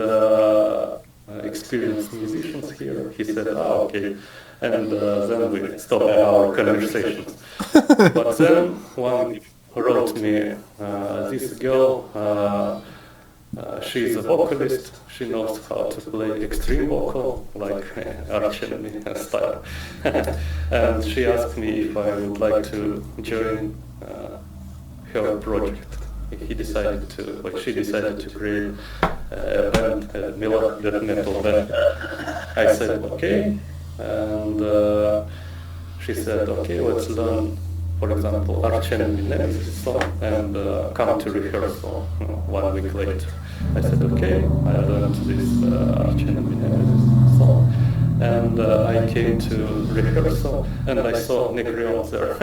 experienced musicians here. He said, okay. And then we stopped our conversations. But then one wrote me, this girl, she's a vocalist, she knows how to play extreme vocal, like Arch Enemy style. And she asked me if I would like to join her project. She decided to create a band, a melodic metal band. I said, okay, and she said, okay, let's learn, for example, Arch Enemy Nemesis song, and come to rehearsal 1 week later. I said, okay, I learned this Arch Enemy Nemesis song, and I came to rehearsal, and I saw Neckrion there.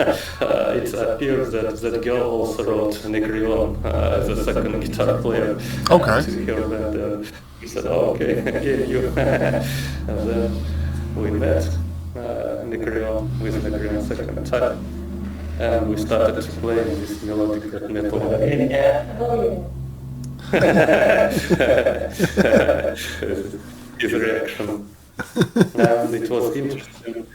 It appears that that girl also wrote Neckrion as a second guitar player. Okay. To her band, and he said, oh, okay, again you. And then we met Neckrion with Neckrion second time. And we started to play this melodic death metal. His reaction. And it was interesting.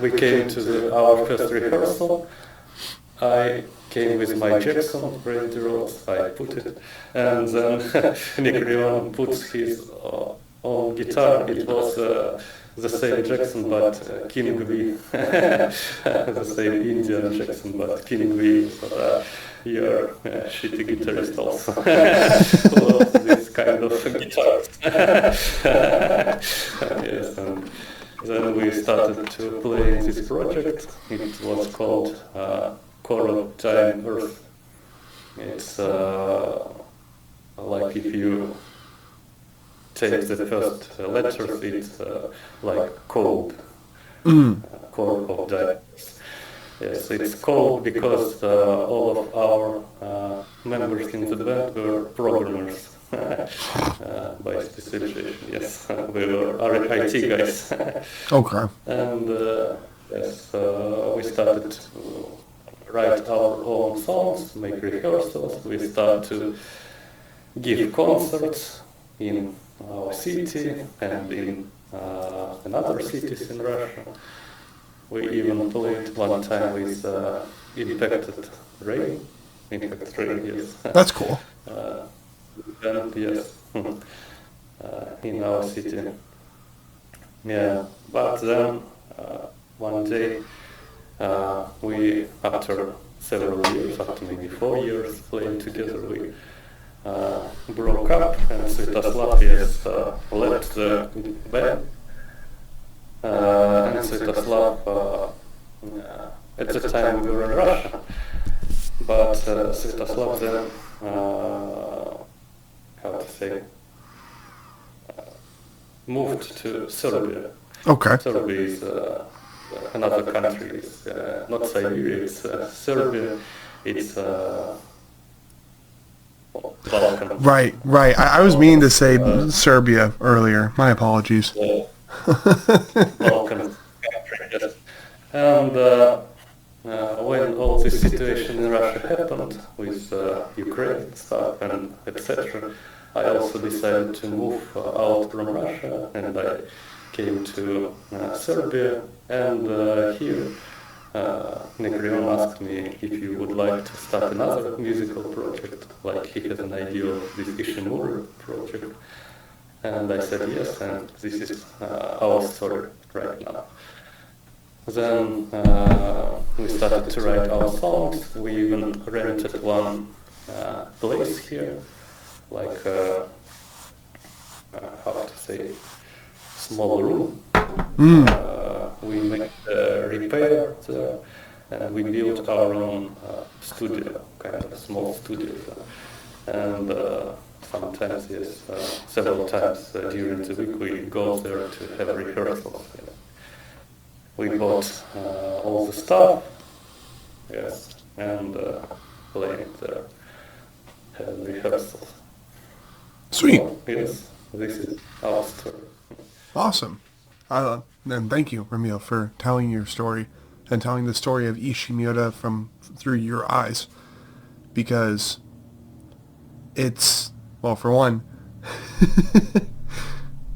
We came to our first rehearsal. I came with my Jackson, Randy Rhodes, I put it, and then Neckrion puts his own guitar. It was the same Jackson, but King V. The same Indian Jackson, but King V. So, you're a shitty guitarist also. Loves this kind of guitars. Yes, and Then we started to play in this project. It was called Coral Time Earth. It's like if you take the first letters, it's like cold, core of diamonds. Yes, it's cold because all of our members in the band were programmers by specialization. Yes, we were IT guys. Okay. And yes, we started to write our own songs, make rehearsals. We started to give concerts in our city and in other cities in Russia. We even played one time with Infected Rain. Infected Rain, yes. That's cool. And yes, in our city. Yeah, but then one day we, after several years, after maybe 4 years playing together, we broke up, and Svetoslav left the band. And Svetoslav, at the time we were in Russia, but Svetoslav then, how to say, moved to Serbia. Okay. Serbia is another country. It's not Siberia, it's Serbia. It's Balkan. Right. I was meaning to say Serbia earlier. My apologies. Balkan country, yes. And when all this situation in Russia happened with Ukraine stuff and etc., I also decided to move out from Russia, and I came to Serbia, and here Neckrion asked me if you would like to start another musical project, like he has an idea of this Ishimura project, and I said yes, and this is our story right now. Then we started to write our songs. We even rented one place here, like how to say, small room. We made repair there, and we built our own studio, kind of small studio. And sometimes, yes, several times during the week we go there to have rehearsals. We bought all the stuff, yes, and playing there, had rehearsals. Sweet. So, yes, this is our story. Awesome. And thank you, Ramil, for telling your story and telling the story of Ishimura through your eyes, because it's, well, for one,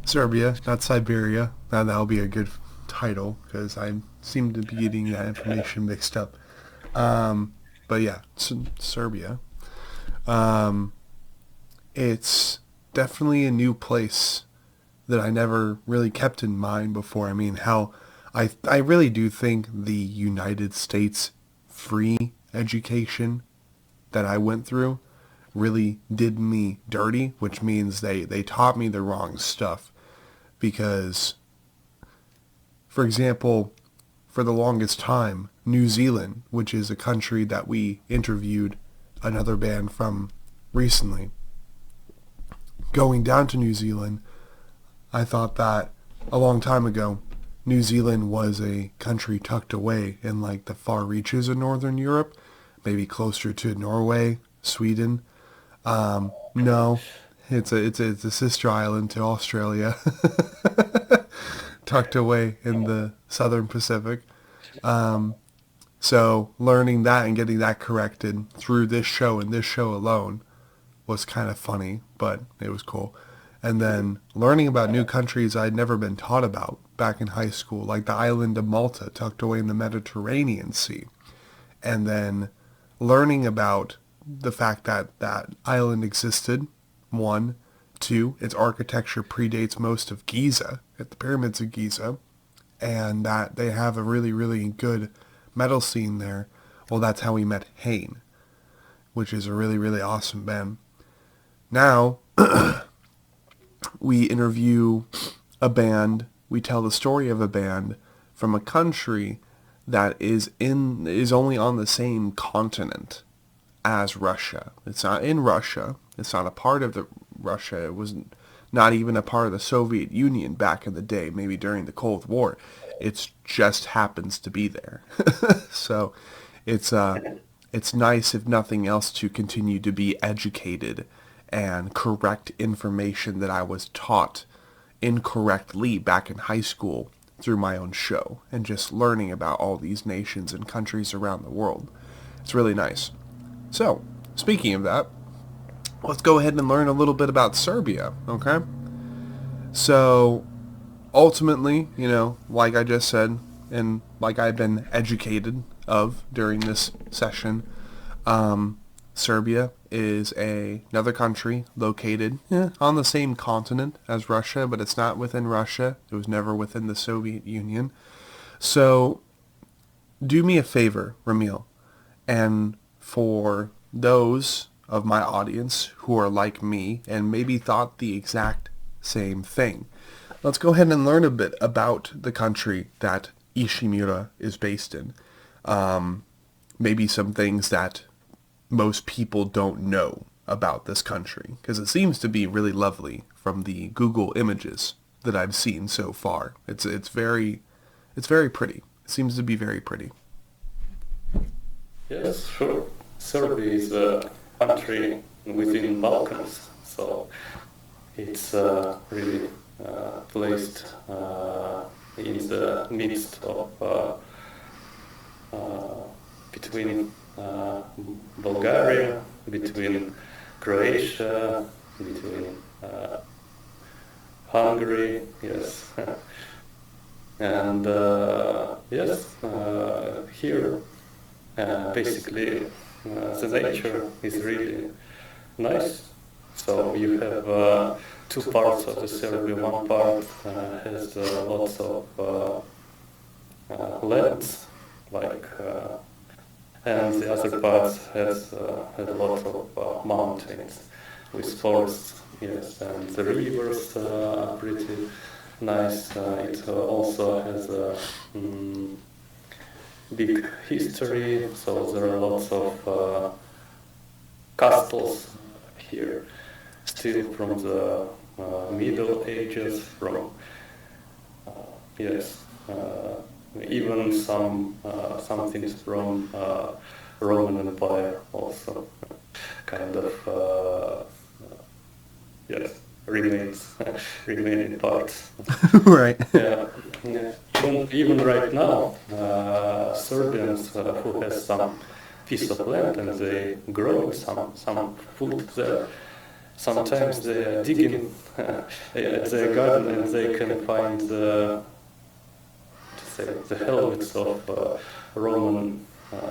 Serbia, not Siberia. Now that'll be a good title, because I seem to be getting that information mixed up. But yeah, Serbia. It's definitely a new place that I never really kept in mind before. I mean, how I really do think the United States free education that I went through really did me dirty, which means they taught me the wrong stuff. Because, for example, for the longest time, New Zealand, which is a country that we interviewed another band from recently, going down to New Zealand, I thought that a long time ago, New Zealand was a country tucked away in like the far reaches of Northern Europe, maybe closer to Norway, Sweden. No, it's a sister island to Australia, tucked away in the Southern Pacific. So learning that and getting that corrected through this show and this show alone was kind of funny, but it was cool. And then learning about new countries I'd never been taught about back in high school, like the island of Malta, tucked away in the Mediterranean Sea. And then learning about the fact that that island existed, one. Two, its architecture predates most of Giza, at the pyramids of Giza, and that they have a really, really good metal scene there. Well, that's how we met Hain, which is a really, really awesome band. Now, we interview a band we tell the story of a band from a country that is only on the same continent as Russia. It's not in Russia. It's not a part of the Russia. It was not even a part of the Soviet Union back in the day, maybe during the Cold War. It just happens to be there. So it's nice, if nothing else, to continue to be educated and correct information that I was taught incorrectly back in high school through my own show, and just learning about all these nations and countries around the world. It's really nice. So, speaking of that, let's go ahead and learn a little bit about Serbia, okay? So, ultimately, like I just said, and like I've been educated of during this session, Serbia is another country located on the same continent as Russia, but it's not within Russia. It was never within the Soviet Union. So, do me a favor, Ramil, and for those of my audience who are like me and maybe thought the exact same thing, let's go ahead and learn a bit about the country that Ishimura is based in. Maybe some things that most people don't know about this country, because it seems to be really lovely from the Google images that I've seen so far. It's very pretty. It seems to be very pretty. Yes, sure. Serbia is a country within Balkans, so it's really placed in the midst of between Bulgaria, between Croatia, between Hungary, yes, and yes, here basically the nature is really nice. So you have two parts of the Serbia. One part has lots of lands, like, and the other part has a lot of mountains with forests. Yes, and the rivers are pretty nice. It also has a big history, so there are lots of castles here, still from the Middle Ages, from yes, even some things from Roman Empire also, kind of yes, remaining parts. Right. Yeah. Even right now, Serbians who has some piece of land and they grow some food there. Sometimes they are digging at their garden and they can find the helmets of Roman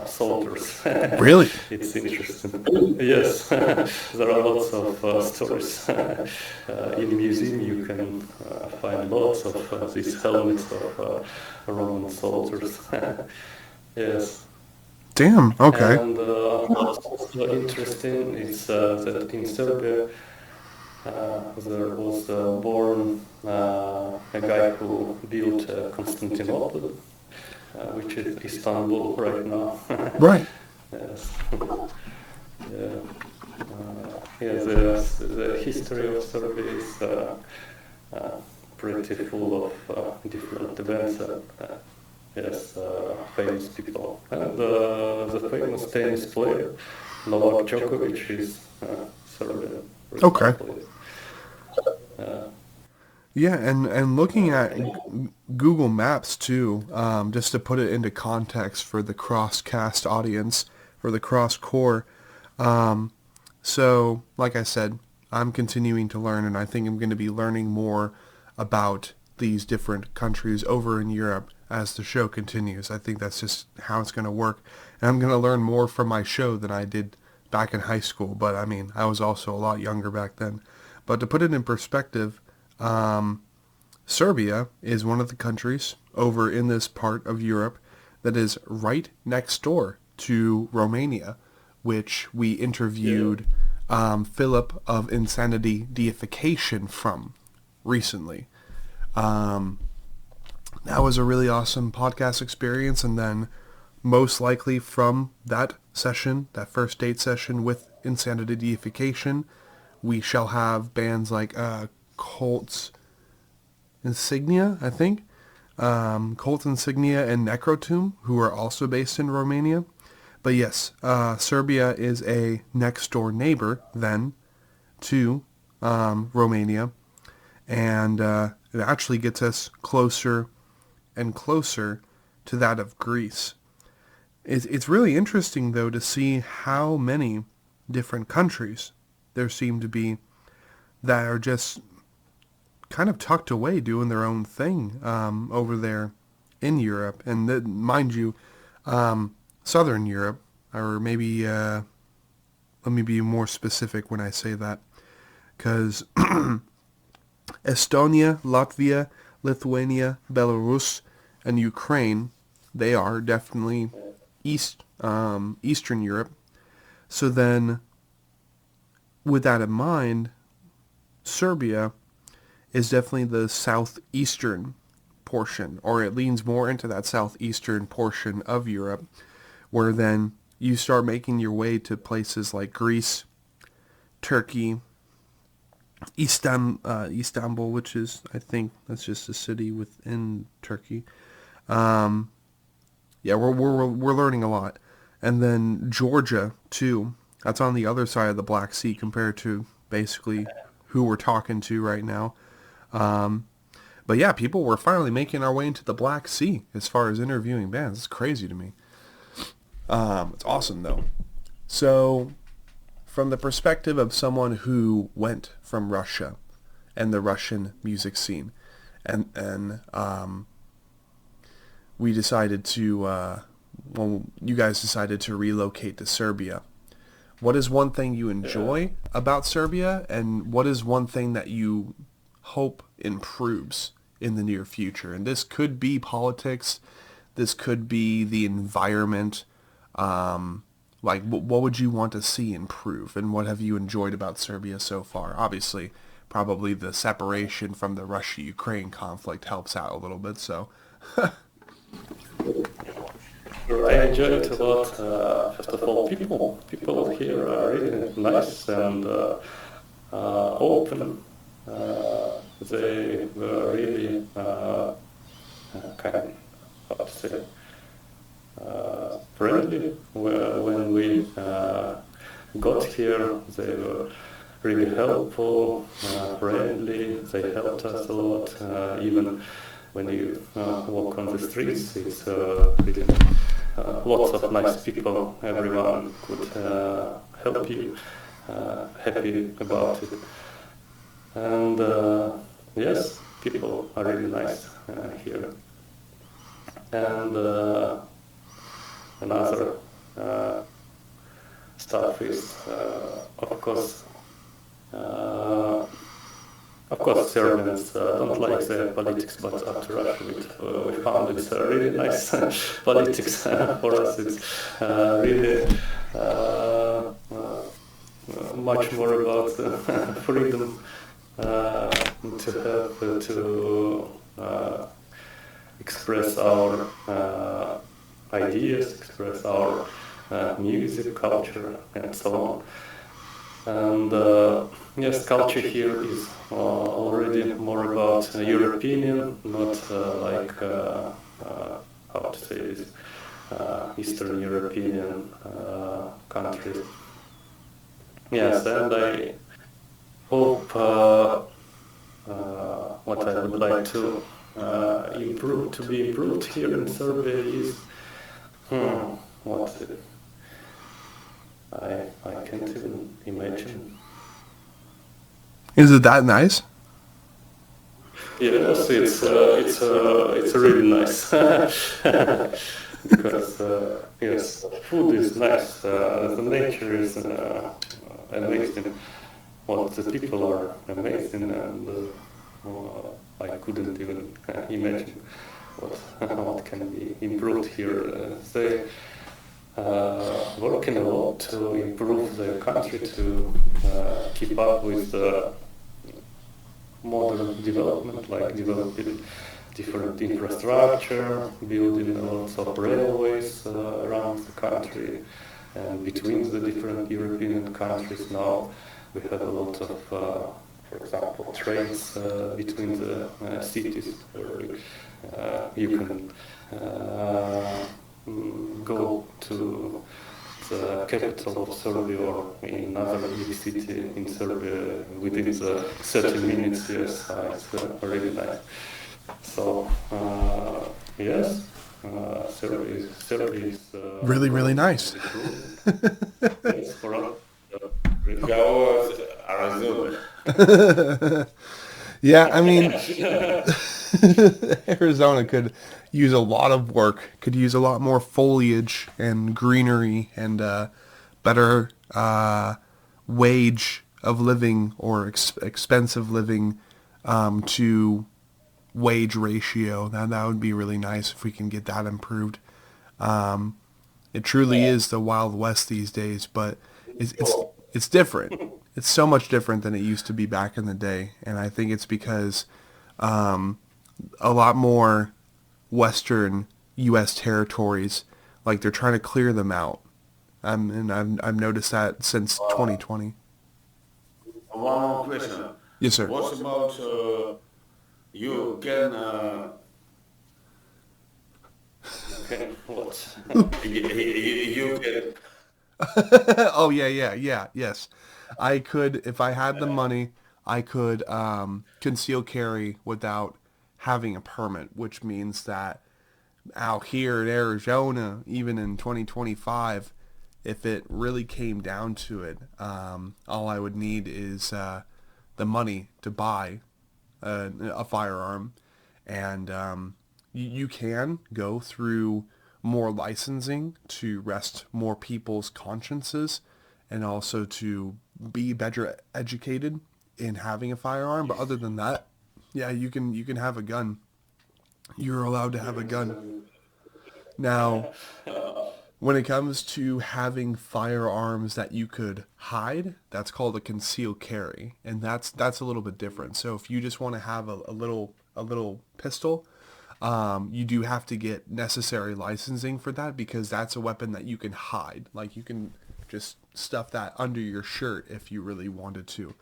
soldiers. Really? It's interesting. Yes, there are lots of stories. In museum you can find lots of these helmets of Roman soldiers. Yes. Damn, okay. And what's also interesting is that in Serbia there was born a guy who built Constantinople, which is Istanbul right now. Right. Yes. Yeah. The history of Serbia is pretty full of different events. Yes, famous people. And the famous tennis player, Novak Djokovic, is Serbian. Okay. Yeah, and looking at Google Maps too, just to put it into context for the Crosscast audience, for the Crosscore. So, like I said, I'm continuing to learn, and I think I'm going to be learning more about these different countries over in Europe as the show continues. I think that's just how it's going to work. And I'm going to learn more from my show than I did back in high school. But, I mean, I was also a lot younger back then. But to put it in perspective, Serbia is one of the countries over in this part of Europe that is right next door to Romania, which we interviewed Philip of Insanity Deification from recently. that was a really awesome podcast experience. And then most likely from that session, that first date session with Insanity Deification, we shall have bands like Cult's Insignia, I think. Cult Insignia and Necrotomb, who are also based in Romania. But yes, Serbia is a next door neighbor then to Romania, and it actually gets us closer and closer to that of Greece. It's really interesting, though, to see how many different countries there seem to be that are just kind of tucked away doing their own thing over there in Europe. And mind you, Southern Europe, or maybe, let me be more specific when I say that, because Estonia, Latvia, Lithuania, Belarus, and Ukraine, they are definitely Eastern Europe. So then, with that in mind, Serbia is definitely the southeastern portion, or it leans more into that southeastern portion of Europe, where then you start making your way to places like Greece, Turkey, Istanbul, which is, I think that's just a city within Turkey. Yeah, we're learning a lot. And then Georgia too. That's on the other side of the Black Sea compared to basically who we're talking to right now. But yeah, people were finally making our way into the Black Sea as far as interviewing bands. It's crazy to me. It's awesome though. So, from the perspective of someone who went from Russia and the Russian music scene, and we decided to, you guys decided to relocate to Serbia. What is one thing you enjoy about Serbia, and what is one thing that you hope improves in the near future? And this could be politics, this could be the environment. Like, what would you want to see improve, and what have you enjoyed about Serbia so far? Obviously, probably the separation from the Russia-Ukraine conflict helps out a little bit, so. I enjoy it a lot. First of all, people here are really nice and open. They were really kind of, how to say, friendly. When we got here, they were really helpful, friendly. They helped us a lot. Even when you walk on the streets, it's really lots of nice people. Everyone could help you. Happy about it. And yes, people are really nice here. And another stuff is, of course, Serbians don't like the politics, but after Russia we found it's really nice politics for us. It's really much more about freedom to have to express our ideas, express our music, culture, and so on. And yes, culture here is already more about European, not like how to say this, Eastern European countries. Yes, and I hope what I would like to be improved here in Serbia is what I can't even imagine. Is it that nice? Yes, it's really nice. Because yes, food is nice, the nature is amazing. Well, the people are amazing, and I couldn't even imagine what can be improved here. They working a lot to improve the country, to keep up with modern development, like developing different infrastructure, building lots of railways around the country and between the different European countries. Now we have a lot of, for example, trains between the cities where you can go to the capital of Serbia or in another big city in Serbia within the 30 minutes. Yes, it's really nice. So, yes, Serbia is Really, really nice. Yes, for us. How was Arizona? Yeah, I mean, Arizona could use a lot of work, could use a lot more foliage and greenery and better wage of living or expensive living to wage ratio. That would be really nice if we can get that improved. It truly is the Wild West these days, but it's different. It's so much different than it used to be back in the day, and I think it's because a lot more Western U.S. territories, like they're trying to clear them out, and I've noticed that since 2020. One more question. Yes, sir. What about you can What? you can Oh yes. I could, if I had the money, I could conceal carry without having a permit, which means that out here in Arizona, even in 2025, if it really came down to it, all I would need is the money to buy a firearm, and you can go through more licensing to rest more people's consciences and also to be better educated in having a firearm. But other than that, yeah, you can have a gun. You're allowed to have a gun. Now, when it comes to having firearms that you could hide, that's called a concealed carry, and that's a little bit different. So if you just want to have a little pistol, you do have to get necessary licensing for that, because that's a weapon that you can hide. Like, you can just stuff that under your shirt if you really wanted to.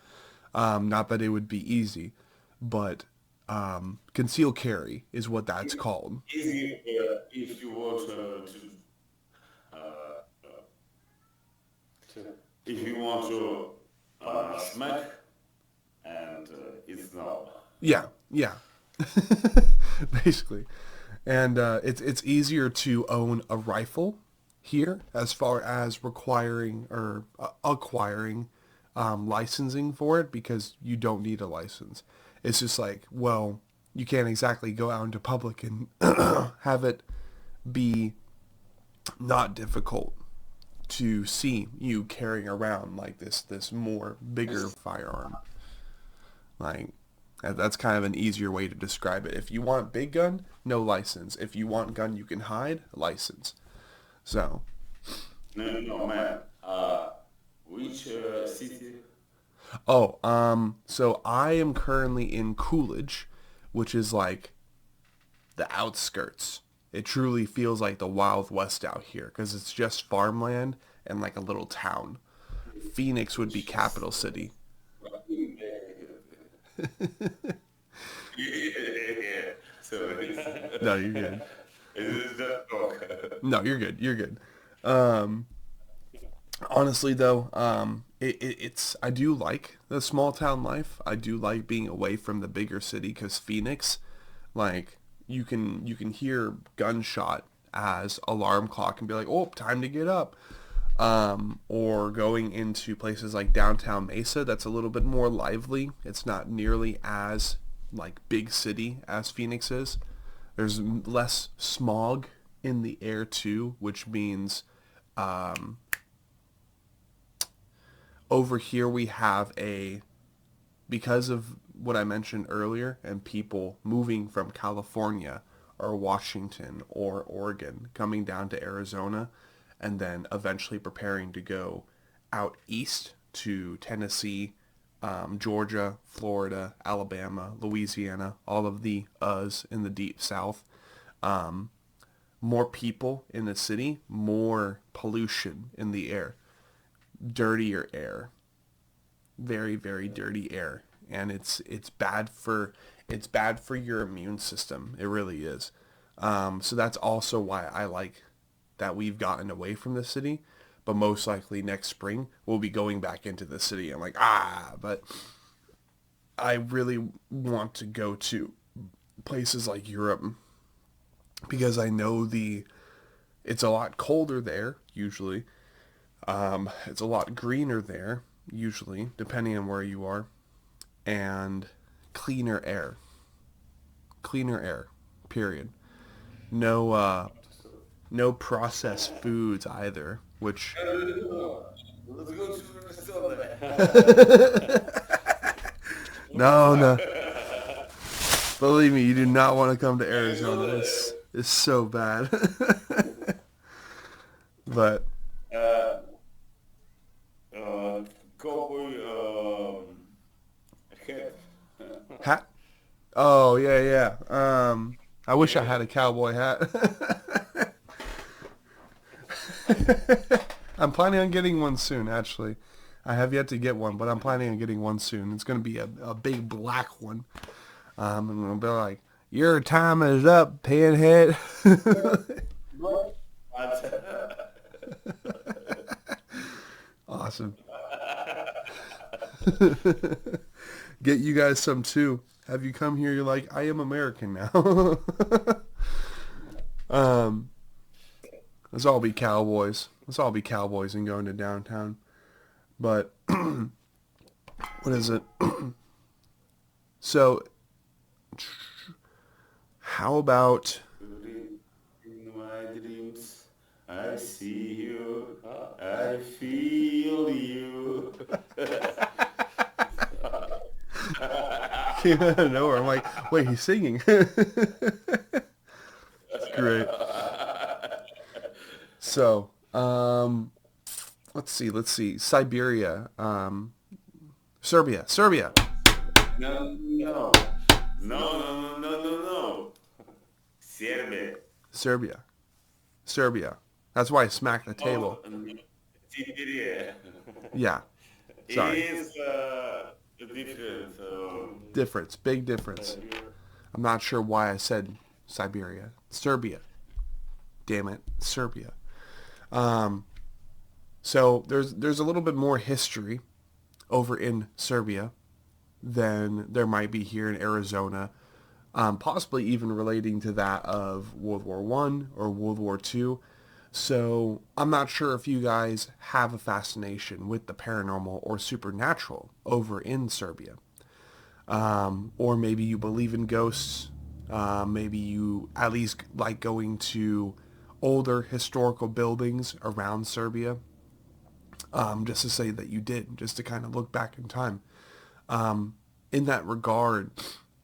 Not that it would be easy, but concealed carry is what that's called. easy if you want uh, if you want to smack and it's no. Yeah. Basically. And it's easier to own a rifle here as far as requiring or acquiring licensing for it, because you don't need a license. It's just like, well, you can't exactly go out into public and have it be not difficult to see you carrying around like this more bigger firearm. Like, that's kind of an easier way to describe it. If you want big gun, no license. If you want gun you can hide, license. So. No, man. Which city? Oh, so I am currently in Coolidge, which is like the outskirts. It truly feels like the Wild West out here, because it's just farmland and like a little town. Phoenix would be capital city. Yeah. So No, you're good. it's just talk. No, you're good. You're good. Honestly, though, it's I do like the small town life. I do like being away from the bigger city, because Phoenix, like, you can hear gunshot as alarm clock and be like, oh, time to get up. Or going into places like downtown Mesa, that's a little bit more lively. It's not nearly as like big city as Phoenix is. There's less smog in the air too, which means over here we have because of what I mentioned earlier, and people moving from California or Washington or Oregon coming down to Arizona, and then eventually preparing to go out east to Tennessee, Georgia, Florida, Alabama, Louisiana, all of the us in the deep south. More people in the city, more pollution in the air, dirtier air, very, very dirty air, and it's bad for your immune system. It really is. So that's also why I like that we've gotten away from the city, but most likely next spring we'll be going back into the city. I'm like, but I really want to go to places like Europe because I know it's a lot colder there usually. It's a lot greener there usually, depending on where you are, and cleaner air. Cleaner air, period. No processed foods either, which Let's go to Minnesota. no. Believe me, you do not want to come to Arizona. It's so bad. But Cowboy hat. hat? Oh, yeah. I wish I had a cowboy hat. I'm planning on getting one soon, actually. I have yet to get one, but I'm planning on getting one soon. It's going to be a big black one. I'm going to be like, your time is up, pinhead. Awesome. Get you guys some too. Have you come here? You're like, I am American now. Let's all be cowboys. Let's all be cowboys and going to downtown. But what is it? So, how about? In my dreams, I see you, I feel you. Came out of nowhere. I'm like, wait, he's singing. Great. So, let's see. Siberia, Serbia. No. Serbia. That's why I smacked the table. Siberia. Yeah. Sorry. Is different. Big difference. I'm not sure why I said Siberia. Serbia. Damn it, Serbia. So there's a little bit more history over in Serbia than there might be here in Arizona, possibly even relating to that of World War I or World War II. So I'm not sure if you guys have a fascination with the paranormal or supernatural over in Serbia. Or maybe you believe in ghosts. Maybe you at least like going to older historical buildings around Serbia. Just to say that you did, just to kind of look back in time. In that regard,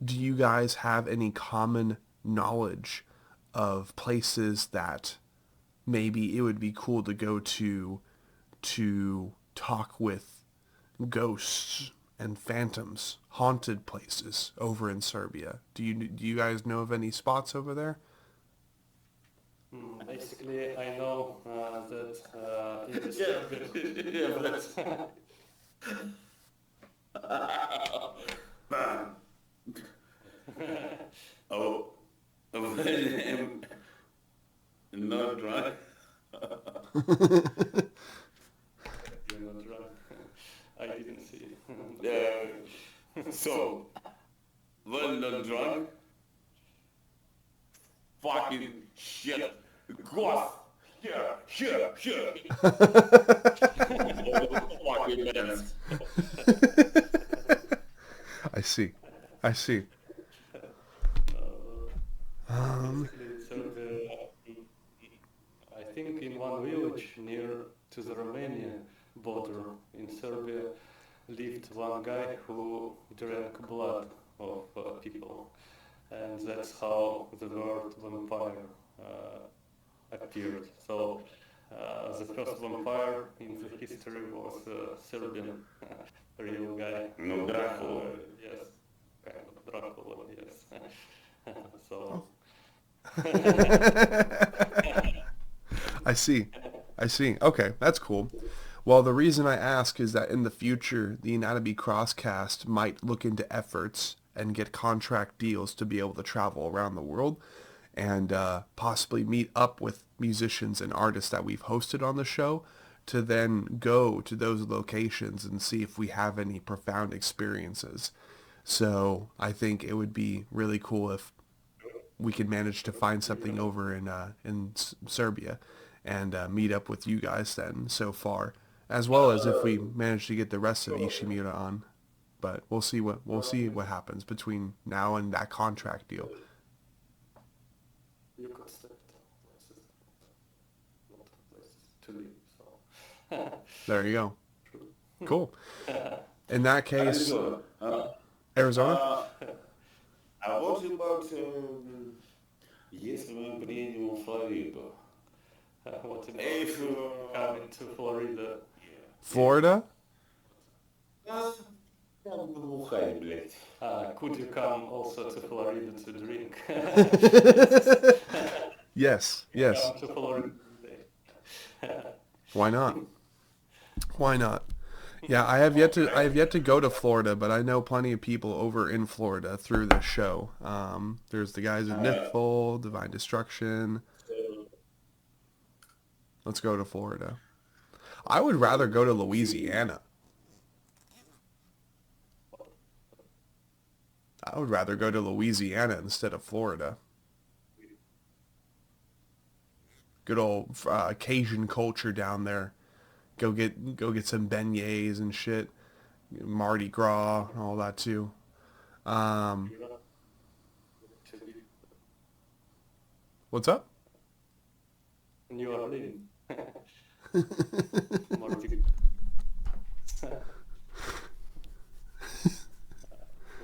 do you guys have any common knowledge of places that maybe it would be cool to go to talk with ghosts and phantoms, haunted places over in Serbia? Do you guys know of any spots over there? Basically, I know that in Serbia. Oh, when I'm not drunk. You're not drunk. I didn't see it. So, when not drunk, fucking shit, ghost, here. Fucking bands. I see. Basically, Serbia, I think in one village near to the Romania border in Serbia lived one guy who drank blood of people, and that's how the word vampire appeared. So the first vampire in the history was Serbian. real guy. No, Dracula. Yes, kind of Dracula, yes. So, I see. I see. Okay, that's cool. Well, the reason I ask is that in the future, the Anatomy Crosscast might look into efforts and get contract deals to be able to travel around the world and possibly meet up with musicians and artists that we've hosted on the show to then go to those locations and see if we have any profound experiences. So I think it would be really cool if we could manage to find something over in Serbia and meet up with you guys then so far, as well as if we manage to get the rest of Ishimura on. But we'll see what happens between now and that contract deal. you could stay places, not places to live, so. There you go. Cool. In that case, Arizona? А what about если мы приедем в Флориду? What about If coming to Florida? Florida? Там бухать, блядь. Could you come also to Florida to drink? Yes, yes. Come to Florida. Why not? Why not? Yeah, I have yet to go to Florida, but I know plenty of people over in Florida through this show. There's the guys at Nifl, Divine Destruction. Let's go to Florida. I would rather go to Louisiana. I would rather go to Louisiana instead of Florida. Good old Cajun culture down there. Go get some beignets and shit. Mardi Gras, all that too. What's up? New Orleans.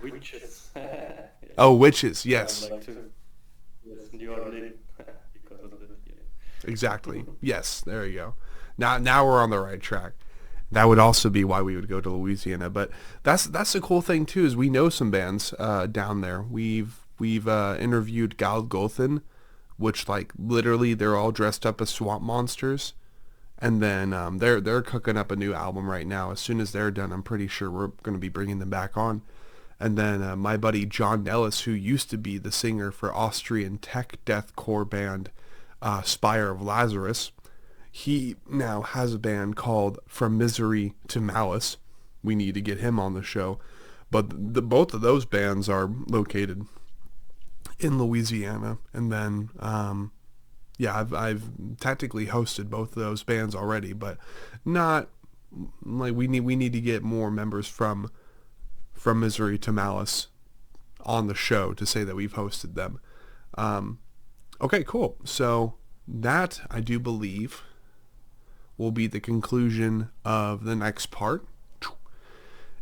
Witches. Oh, witches, yes. I'd like to, yes, New Orleans because of the, yeah. Exactly. Yes, there you go. Now we're on the right track. That would also be why we would go to Louisiana. But that's the cool thing too, is we know some bands down there. We've interviewed Galgothin, which like literally they're all dressed up as swamp monsters. And then they're cooking up a new album right now. As soon as they're done, I'm pretty sure we're going to be bringing them back on. And then my buddy John Nellis, who used to be the singer for Austrian tech deathcore band Spire of Lazarus, he now has a band called From Misery to Malice. We need to get him on the show. But both of those bands are located in Louisiana. And then, yeah, I've technically hosted both of those bands already, but not like we need to get more members from Misery to Malice on the show to say that we've hosted them. Okay, cool. So that, I do believe, will be the conclusion of the next part.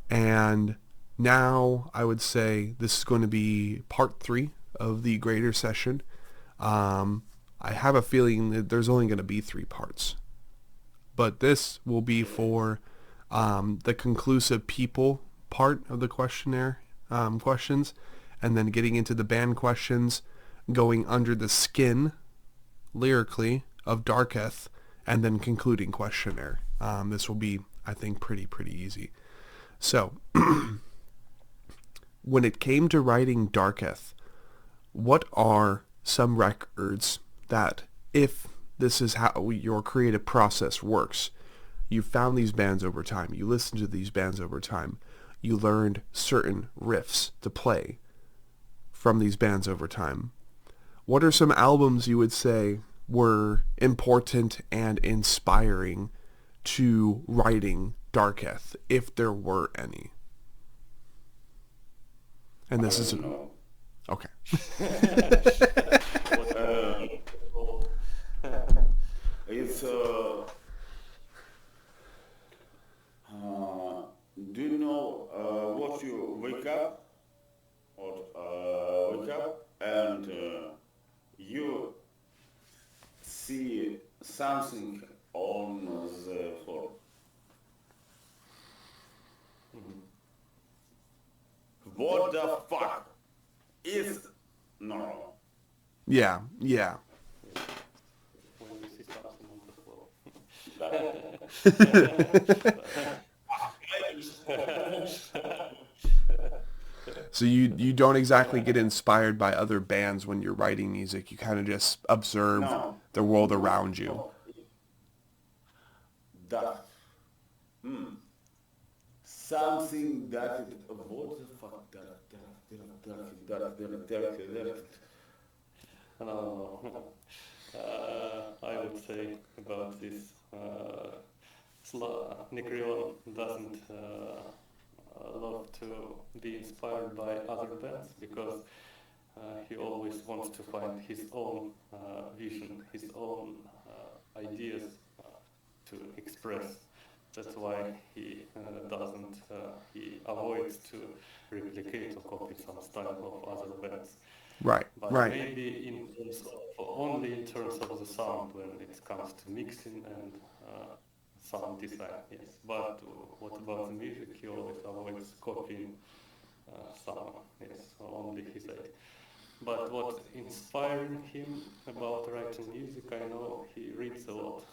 And now I would say this is going to be part 3 of the greater session. I have a feeling that there's only going to be 3 parts. But this will be for the conclusive people part of the questionnaire questions, and then getting into the band questions, going under the skin lyrically of Darketh, and then concluding questionnaire. This will be, I think, pretty easy. So, when it came to writing Darketh, what are some records that, if this is how your creative process works, you found these bands over time, you listened to these bands over time, you learned certain riffs to play from these bands over time. What are some albums you would say were important and inspiring to writing Darketh, if there were any? And this is okay. It's do you know what you wake up and you see something on the floor? the fuck is normal? Yeah, yeah. When you see something on the floor. So you don't exactly get inspired by other bands when you're writing music. You kind of just observe No. the world around you. That. Something that. What the fuck? Darketh. No. I would say about this. Neckrion doesn't love to be inspired by other bands because he always wants to find his own vision, his own ideas to express. That's why he doesn't, he avoids to replicate or copy some style of other bands. Right, But right. maybe in terms of, only in terms of the sound when it comes to mixing and sound design, yes. But what about the music? He always avoids copying someone, yes, only his idea. But what inspiring him about writing music, I know he reads a lot.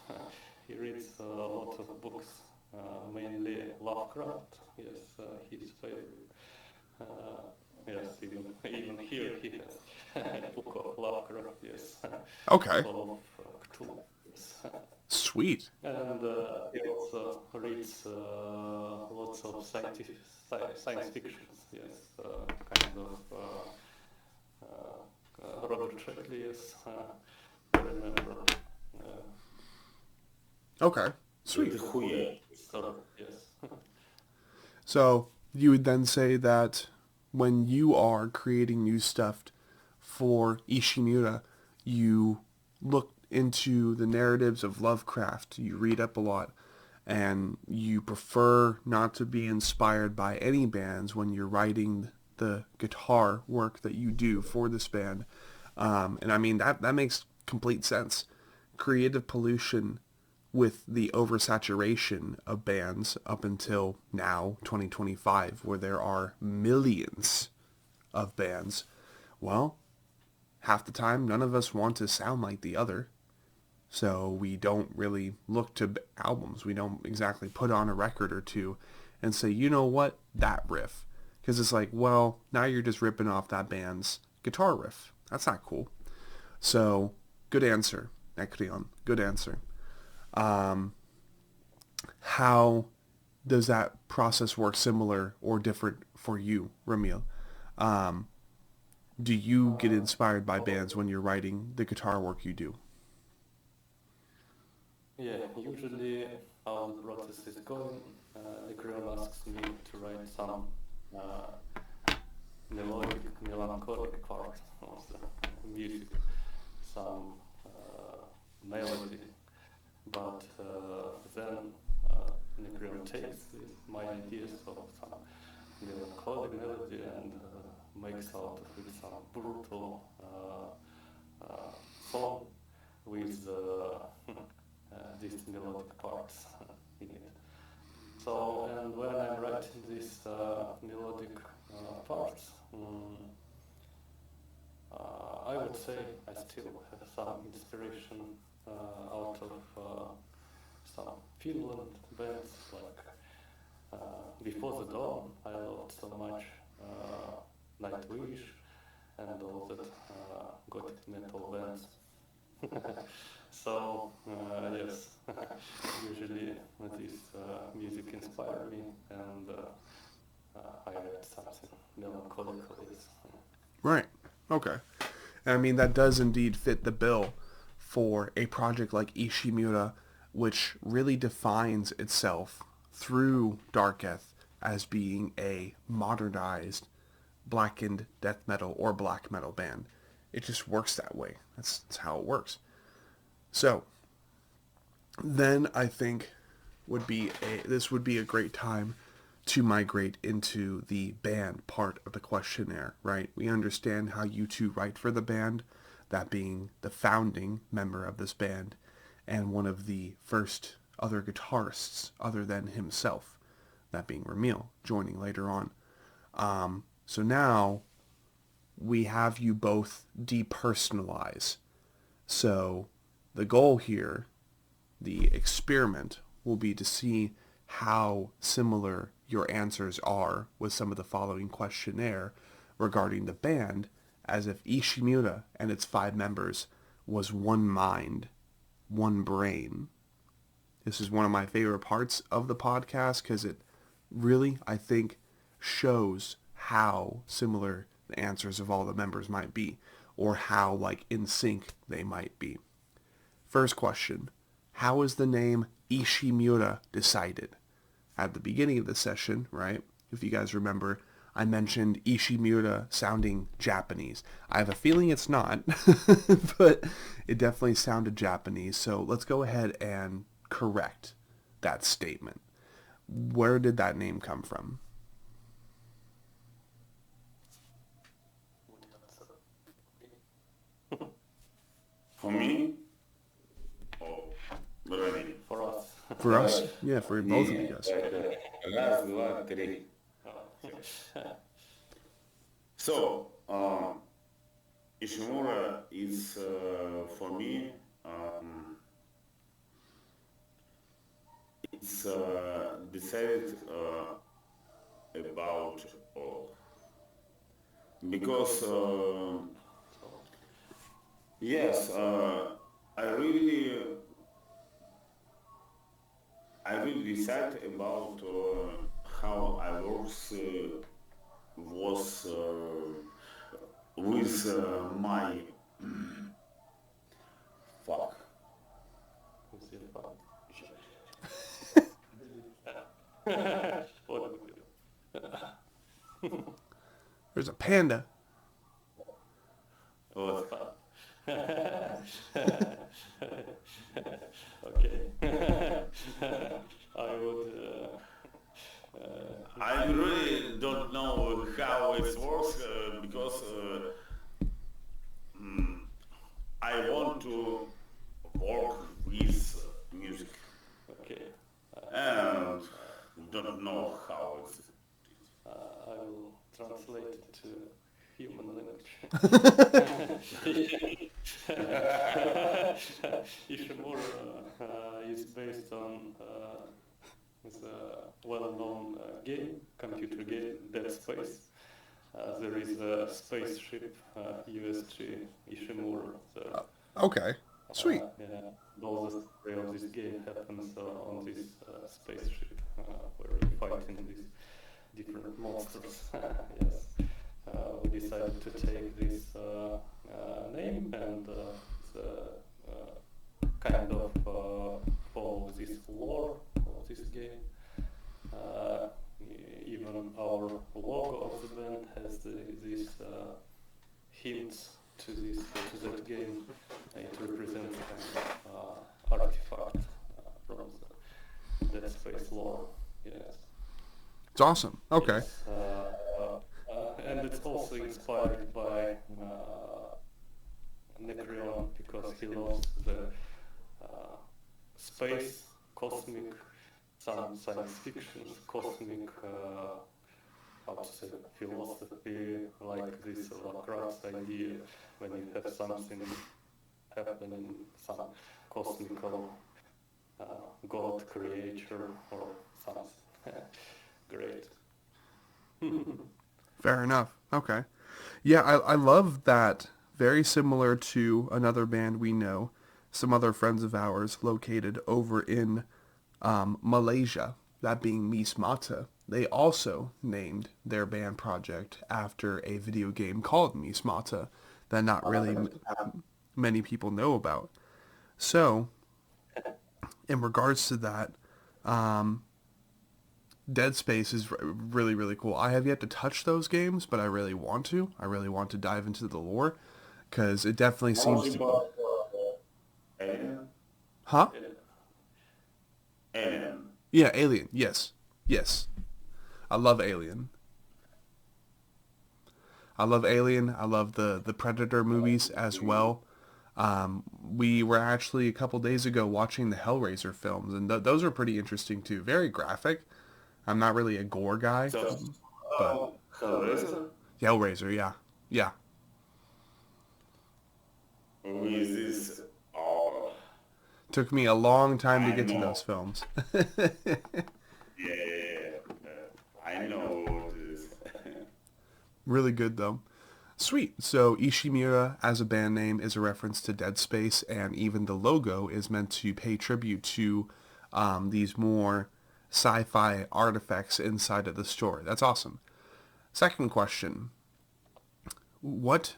He reads a lot of books, mainly Lovecraft, yes, his favorite. Yes, even here he has a book of Lovecraft, yes. Okay. Full of Cthulhu, yes. Sweet. And he also reads lots of science fiction, yes, kind of Robert Shelley, yes, I remember. Okay. Sweet. So, yes. So you would then say that when you are creating new stuff for Ishimura, you look into the narratives of Lovecraft, you read up a lot, and you prefer not to be inspired by any bands when you're writing the guitar work that you do for this band. And I mean, that makes complete sense. Creative pollution with the oversaturation of bands up until now, 2025, where there are millions of bands, well, half the time none of us want to sound like the other. So we don't really look to albums. We don't exactly put on a record or two and say, you know what, that riff. Because it's like, well, now you're just ripping off that band's guitar riff. That's not cool. So, good answer, Neckrion. Good answer. How does that process work, similar or different for you, Ramil? Do you get inspired by bands when you're writing the guitar work you do? Yeah, usually how the process is going, Neckrion asks me to write some melodic, melancholic part of the music, some melody. But then Neckrion takes my ideas of some melancholic melody and makes out of it some brutal song with these melodic parts in it. So, and when I'm writing these melodic parts, I would say I still have some inspiration out of some Finland bands like Before the Dawn. I loved so much Nightwish and all that gothic metal bands. So yes, usually this music inspired me, and I write something melancholic. Right. Okay. I mean, that does indeed fit the bill for a project like Ishimura, which really defines itself through Darketh as being a modernized blackened death metal or black metal band. It just works that way. That's how it works. So, then I think this would be a great time to migrate into the band part of the questionnaire, right? We understand how you two write for the band, that being the founding member of this band and one of the first other guitarists other than himself, that being Ramil, joining later on. So now we have you both depersonalize. So the goal here, the experiment, will be to see how similar your answers are with some of the following questionnaire regarding the band, as if Ishimura and its 5 members was one mind, one brain. This is one of my favorite parts of the podcast because it really, I think, shows how similar the answers of all the members might be, or how, like, in sync they might be. First question, how is the name Ishimura decided? At the beginning of the session, right, if you guys remember, I mentioned Ishimura sounding Japanese. I have a feeling it's not, but it definitely sounded Japanese, so let's go ahead and correct that statement. Where did that name come from? For me? Oh, Ramil. For us. For us? Yeah, for both of you guys. Раз, два, три. So, Ishimura is for me. It's decided about all because yes, I really decide about how I works was with my fuck. There's a panda. What? Okay. I would. I really don't know how it works because I want to work with music Okay. and don't know how it's. I will translate it to human language. Ishimura is based on the well-known computer game, Dead Space. There is a spaceship, USG Ishimura. So, Okay, sweet. all the story of this game happens on this spaceship, where you're fighting these different monsters. Yes. We decided to take this name and kind of follow this lore of this game. Even our logo of the band has these hints to that game. It represents artifact from the Dead Space lore. Yes. It's awesome. Okay. Yes, and it's also inspired by Neckrion because he loves the space, cosmic, some science fiction, cosmic, how to say, philosophy, like this Lovecraft idea when you have something happening, some cosmical god creature or something. Great. Fair enough. Okay. Yeah, I love that. Very similar to another band we know, some other friends of ours located over in Malaysia, that being Mies Mata. They also named their band project after a video game called Mies Mata that not really many people know about. So, in regards to that, Dead Space is really, really cool. I have yet to touch those games, but I really want to. I really want to dive into the lore, because it definitely seems to... Alien? Huh? Alien. Yeah, Alien. Yes. Yes. I love Alien. I love Alien. I love the Predator movies as well. We were actually a couple days ago watching the Hellraiser films, and those are pretty interesting too. Very graphic. I'm not really a gore guy, So, but Hellraiser? Hellraiser, yeah. Yeah. With this, oh, Took me a long time to I get to know. those films. Yeah, I know this. Really good, though. Sweet. So Ishimura as a band name is a reference to Dead Space, and even the logo is meant to pay tribute to these more sci-fi artifacts inside of the story. That's awesome. Second question. What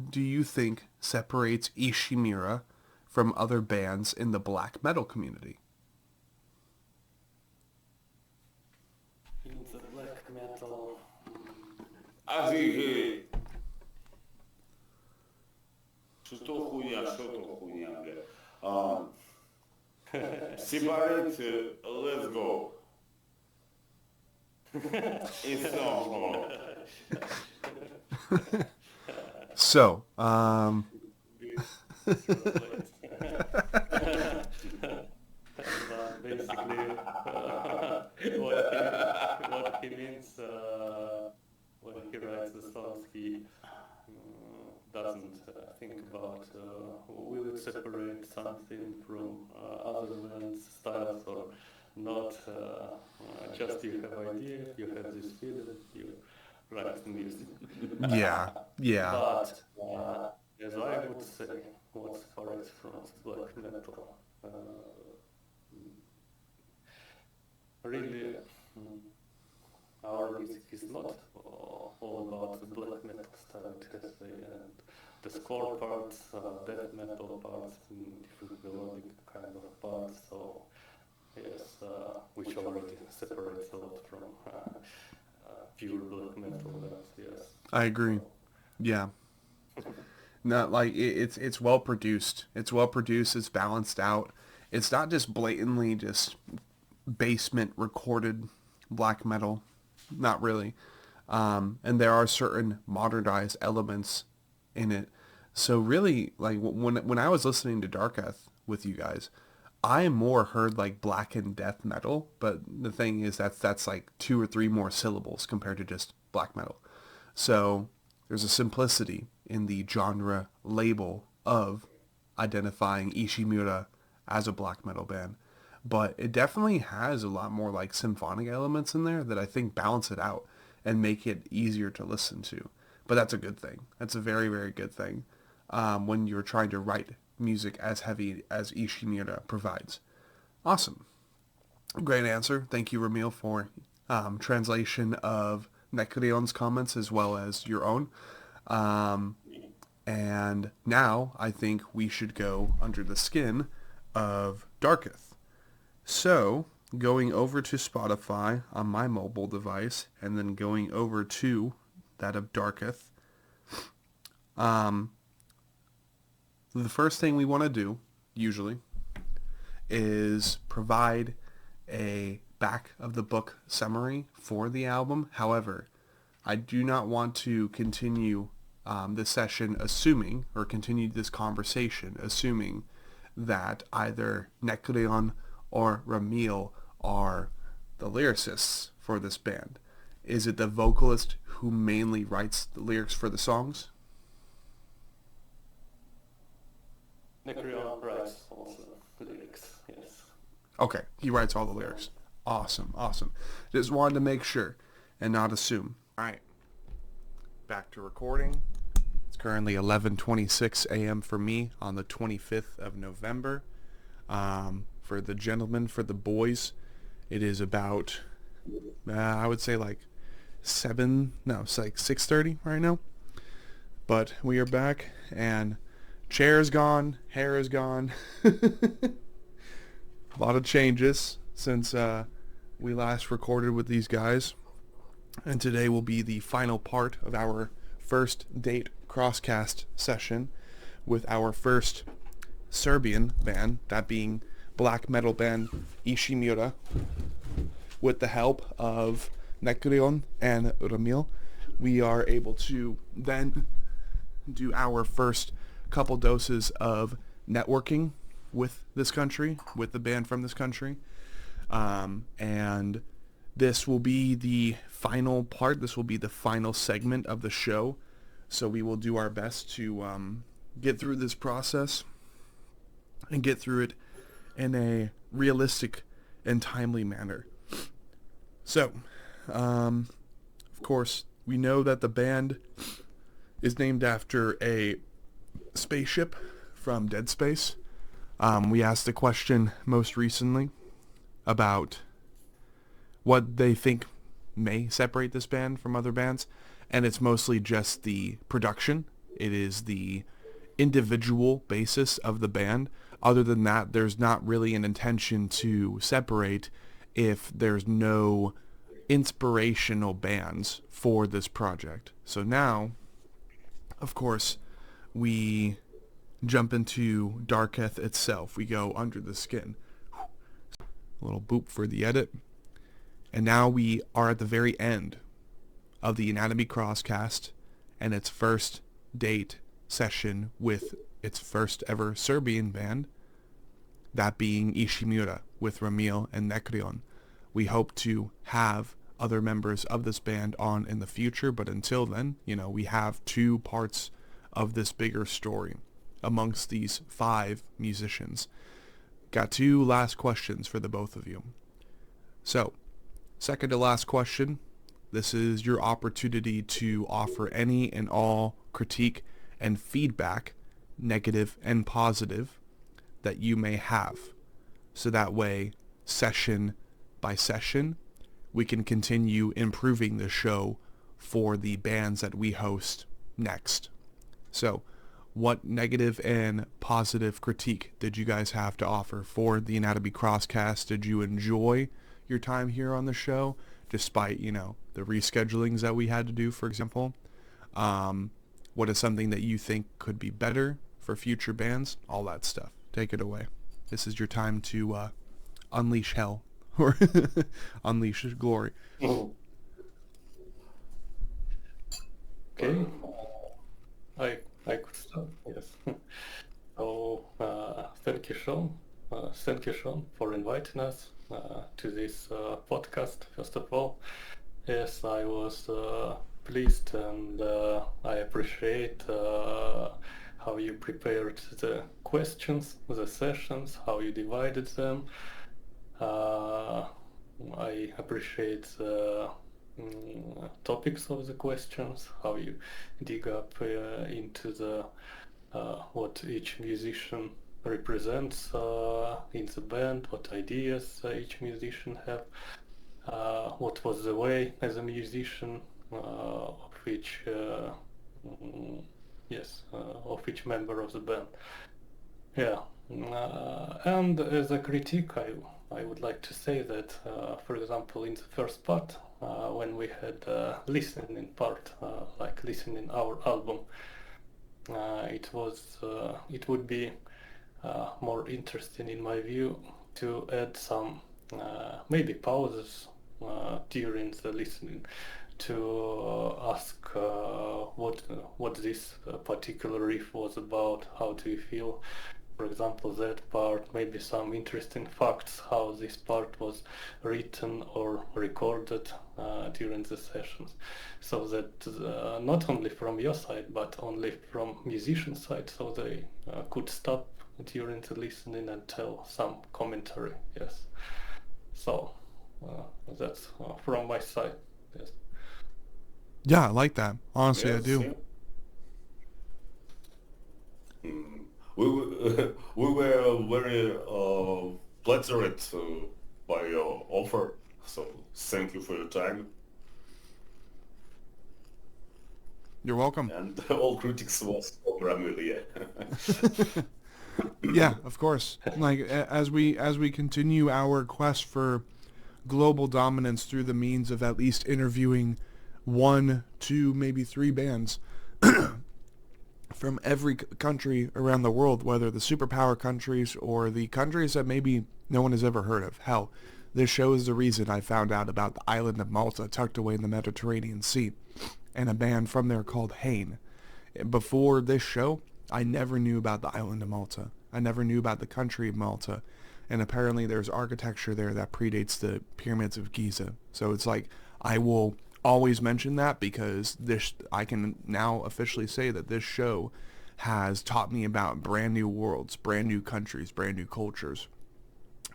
do you think separates Ishimura from other bands in the black metal community? In the black metal, I think, что то хуйня, бля. Separate, let's go. It's so So, but basically, what he means when he writes the songs, he doesn't think about will it separate something from other bands' styles or not. Just you have idea, you have this feeling, you write the music. yeah. But as I would say, what separates from black metal, really, our music is not all about the black metal style. It has the score parts, death metal parts, and different melodic kind of parts. So yes, which already separates a lot from pure black metal bands. Yes, I agree. Yeah. Not like it's well produced. It's well produced. It's balanced out. It's not just blatantly just basement recorded black metal. Not really. And there are certain modernized elements in it. So really, like when I was listening to Darketh with you guys, I more heard like blackened death metal. But the thing is that's like 2 or 3 more syllables compared to just black metal. So there's a simplicity in the genre label of identifying Ishimura as a black metal band. But it definitely has a lot more like symphonic elements in there that I think balance it out and make it easier to listen to. But that's a good thing. That's a very, very good thing when you're trying to write music as heavy as Ishimura provides. Awesome. Great answer. Thank you, Ramil, for translation of Neckrion's comments as well as your own. And now I think we should go under the skin of Darketh. So, going over to Spotify on my mobile device and then going over to that of Darketh, the first thing we want to do, usually, is provide a back of the book summary for the album. However, I do not want to continue this session assuming, or continue this conversation assuming that either Neckrion or Ramil are the lyricists for this band. Is it the vocalist who mainly writes the lyrics for the songs? Neckrion writes also lyrics. Yes. Okay, he writes all the lyrics. Awesome. Just wanted to make sure and not assume. All right, back to recording. It's currently 11:26 a.m. for me on the 25th of November. For the gentlemen, for the boys, it is about, I would say like it's like 6:30 right now. But we are back, and chair is gone, hair is gone. A lot of changes since we last recorded with these guys. And today will be the final part of our first date Crosscast session with our first Serbian band, that being black metal band Ishimura, with the help of Neckrion and Ramil. We are able to then do our first couple doses of networking with this country, with the band from this country, and this will be the final part. This will be the final segment of the show. So we will do our best to get through this process and get through it in a realistic and timely manner. So, of course, we know that the band is named after a spaceship from Dead Space. We asked the question most recently about what they think may separate this band from other bands, and it's mostly just the production. It is the individual basis of the band. Other than that, there's not really an intention to separate if there's no inspirational bands for this project. So now, of course, we jump into Darketh itself. We go under the skin. A little boop for the edit. And now we are at the very end of the Anatomy Crosscast and its first date session with its first ever Serbian band, that being Ishimura with Ramil and Neckrion. We hope to have other members of this band on in the future, but until then, we have two parts of this bigger story amongst these 5 musicians. Got 2 last questions for the both of you. So, second to last question. This is your opportunity to offer any and all critique and feedback, negative and positive, that you may have. So that way, session by session, we can continue improving the show for the bands that we host next. So, what negative and positive critique did you guys have to offer for the Anatomy Crosscast? Did you enjoy your time here on the show, despite, the reschedulings that we had to do, for example? What is something that you think could be better for future bands? All that stuff. Take it away. This is your time to unleash hell, or unleash glory. Okay. I could start, yes. So, thank you, Sean. Thank you, Sean, for inviting us to this podcast, first of all. Yes, I was pleased, and I appreciate how you prepared the questions, the sessions, how you divided them. I appreciate the topics of the questions, how you dig up into the what each musician represents in the band, what ideas each musician have, what was the way as a musician of each of each member of the band. Yeah, and as a critique, I would like to say that, for example, in the first part, when we had listening part, like listening our album, it would be more interesting, in my view, to add some maybe pauses during the listening to ask what this particular riff was about, how do you feel, for example, that part, maybe some interesting facts, how this part was written or recorded during the sessions, so that not only from your side, but only from musician side, so they could stop during the listening and tell some commentary. Yes. So that's from my side. Yes. Yeah, I like that. Honestly, Yes, I do. yeah. We were very flattered by your offer, so thank you for your time. You're welcome. And all critics was from Ramil, yeah. Yeah, of course. Like as we continue our quest for global dominance through the means of at least interviewing 1, 2, maybe 3 bands from every country around the world, whether the superpower countries or the countries that maybe no one has ever heard of. Hell, this show is the reason I found out about the island of Malta tucked away in the Mediterranean Sea, and a band from there called Hain. Before this show, I never knew about the island of Malta. I never knew about the country of Malta. and apparently there's architecture there that predates the pyramids of Giza. So it's like, I will always mention that because I can now officially say that this show has taught me about brand new worlds, brand new countries, brand new cultures.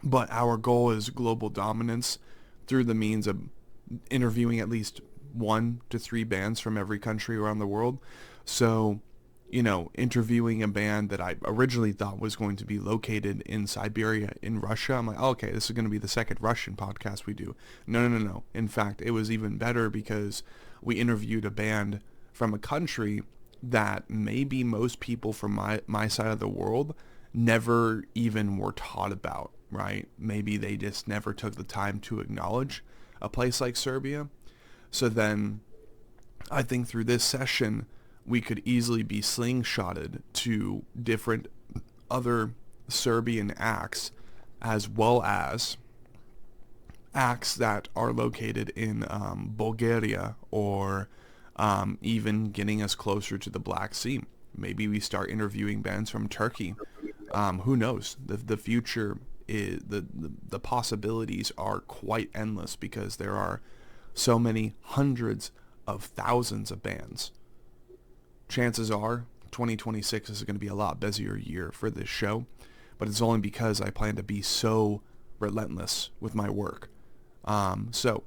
But our goal is global dominance through the means of interviewing at least 1 to 3 bands from every country around the world. So, interviewing a band that I originally thought was going to be located in Siberia, in Russia, I'm like, oh, okay, this is going to be the second Russian podcast we do. No. In fact, it was even better because we interviewed a band from a country that maybe most people from my side of the world never even were taught about, right? Maybe they just never took the time to acknowledge a place like Serbia. So then I think through this session, we could easily be slingshotted to different other Serbian acts, as well as acts that are located in Bulgaria, or even getting us closer to the Black Sea. Maybe we start interviewing bands from Turkey. Who knows? The future is the possibilities are quite endless because there are so many hundreds of thousands of bands. Chances are 2026 is going to be a lot busier year for this show, but it's only because I plan to be so relentless with my work. So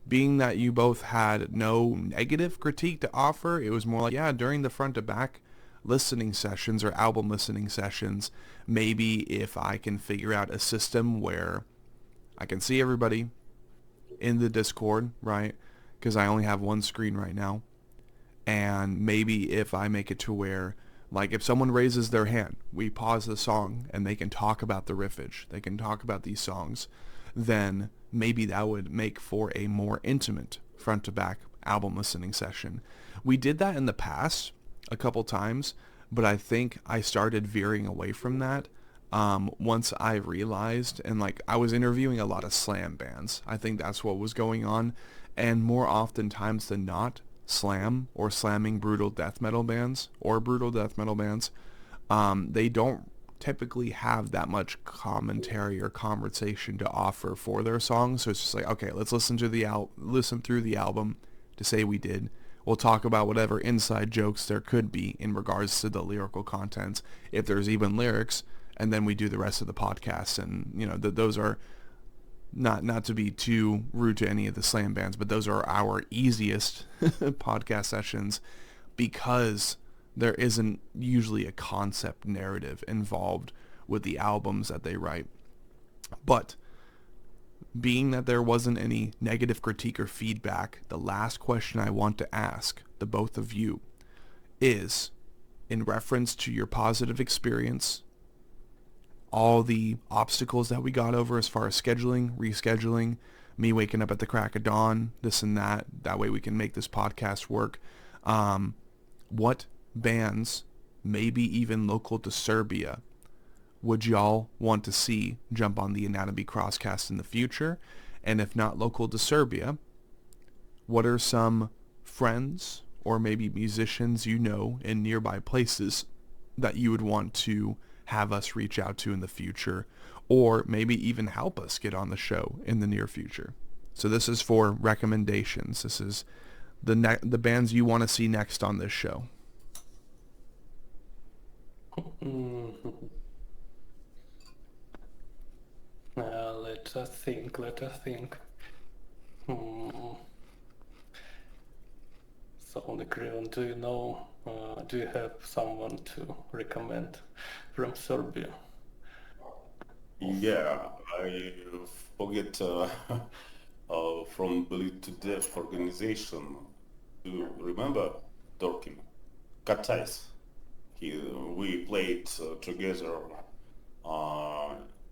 being that you both had no negative critique to offer, it was more like, yeah, during the front to back listening sessions or album listening sessions, maybe if I can figure out a system where I can see everybody in the Discord, right? Because I only have one screen right now. And maybe if I make it to where, like, if someone raises their hand, we pause the song and they can talk about the riffage, they can talk about these songs, then maybe that would make for a more intimate front to back album listening session. We did that in the past a couple times, but I think I started veering away from that once I realized, and like, I was interviewing a lot of slam bands. I think that's what was going on, and more oftentimes than not, slam or slamming brutal death metal bands, they don't typically have that much commentary or conversation to offer for their songs. So it's just like, okay, let's listen through the album to say we did. We'll talk about whatever inside jokes there could be in regards to the lyrical contents, if there's even lyrics, and then we do the rest of the podcast. And those are not to be too rude to any of the slam bands, but those are our easiest podcast sessions because there isn't usually a concept narrative involved with the albums that they write. But being that there wasn't any negative critique or feedback, the last question I want to ask the both of you is, in reference to your positive experience, all the obstacles that we got over as far as scheduling, rescheduling, me waking up at the crack of dawn, this and that way we can make this podcast work. What bands, maybe even local to Serbia, would y'all want to see jump on the Anatomy Crosscast in the future? And if not local to Serbia, what are some friends or maybe musicians in nearby places that you would want to have us reach out to in the future, or maybe even help us get on the show in the near future? So this is for recommendations. This is the bands you want to see next on this show. Let us think. So, Neckrion, do you have someone to recommend from Serbia? Yeah, I forget from Bleed to Death organization. Do you remember Dorkin? Guitarists. We played together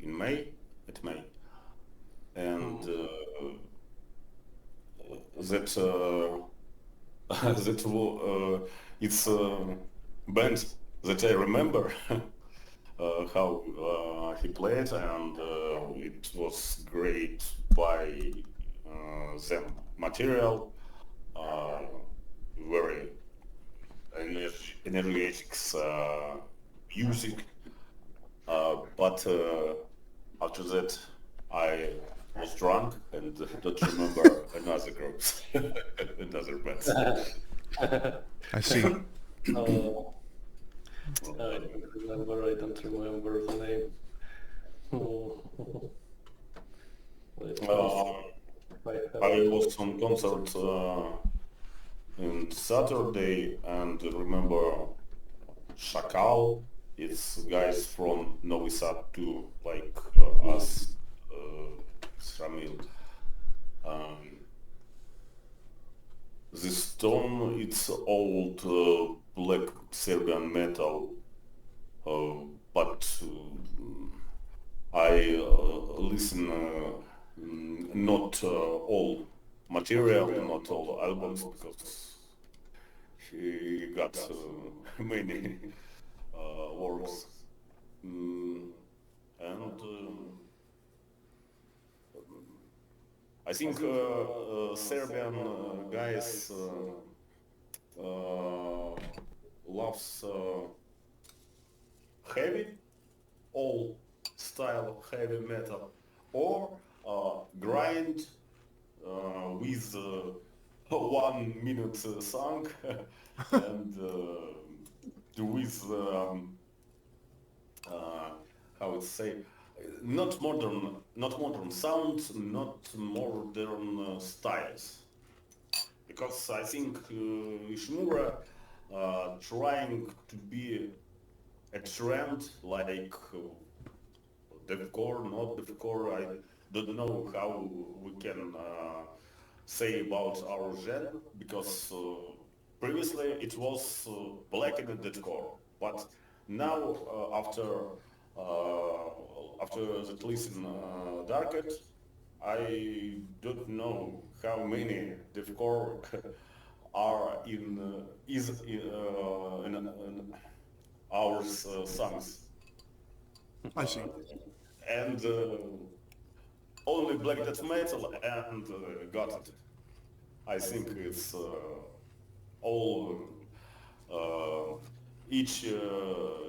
in May, and it's a band that I remember how he played, and it was great by them material, very energetic music, but After that, I was drunk and don't remember another groups, another bands. I see. I don't remember the name. Let me see. I was on concert on Saturday and remember Shakal. It's guys from Novi Sad too, like us, Ramil. This tone, it's old black Serbian metal, but I listen not all material, not all albums, because he got many works. And I think Serbian guys loves heavy, all style of heavy metal, or grind with 1 minute song and with how to say, not modern sounds, not modern styles, because I think Ishimura trying to be a trend like deathcore, not deathcore. I don't know how we can say about our genre, because previously it was Blackened Deathcore, but now after that listen Darketh, I don't know how many deathcore are in our songs. I see. And only black death metal and got it. I think it's all each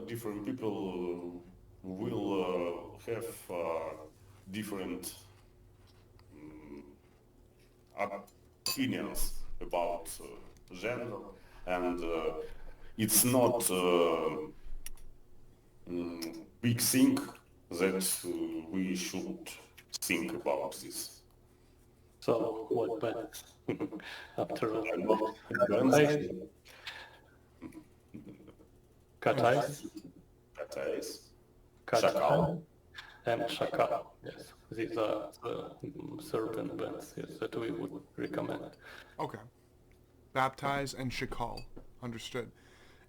different people will have different opinions about genre, and it's not big thing that we should think about this. So what bands? After all, Bands, Katais, Katais, Katai, and Shakal. Yes, these are the certain bands, yes, that we would recommend. Okay. Baptize and Shakal. Understood.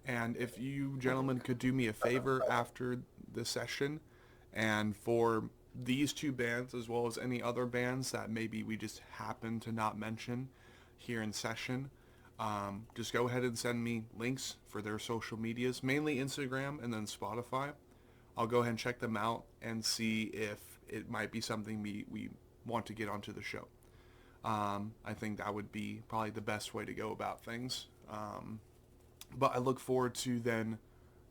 And if you gentlemen could do me a favor after the session, and for these two bands as well as any other bands that maybe we just happen to not mention here in session, just go ahead and send me links for their social medias, mainly Instagram and then Spotify. I'll go ahead and check them out and see if it might be something we want to get onto the show. I think that would be probably the best way to go about things. But I look forward to then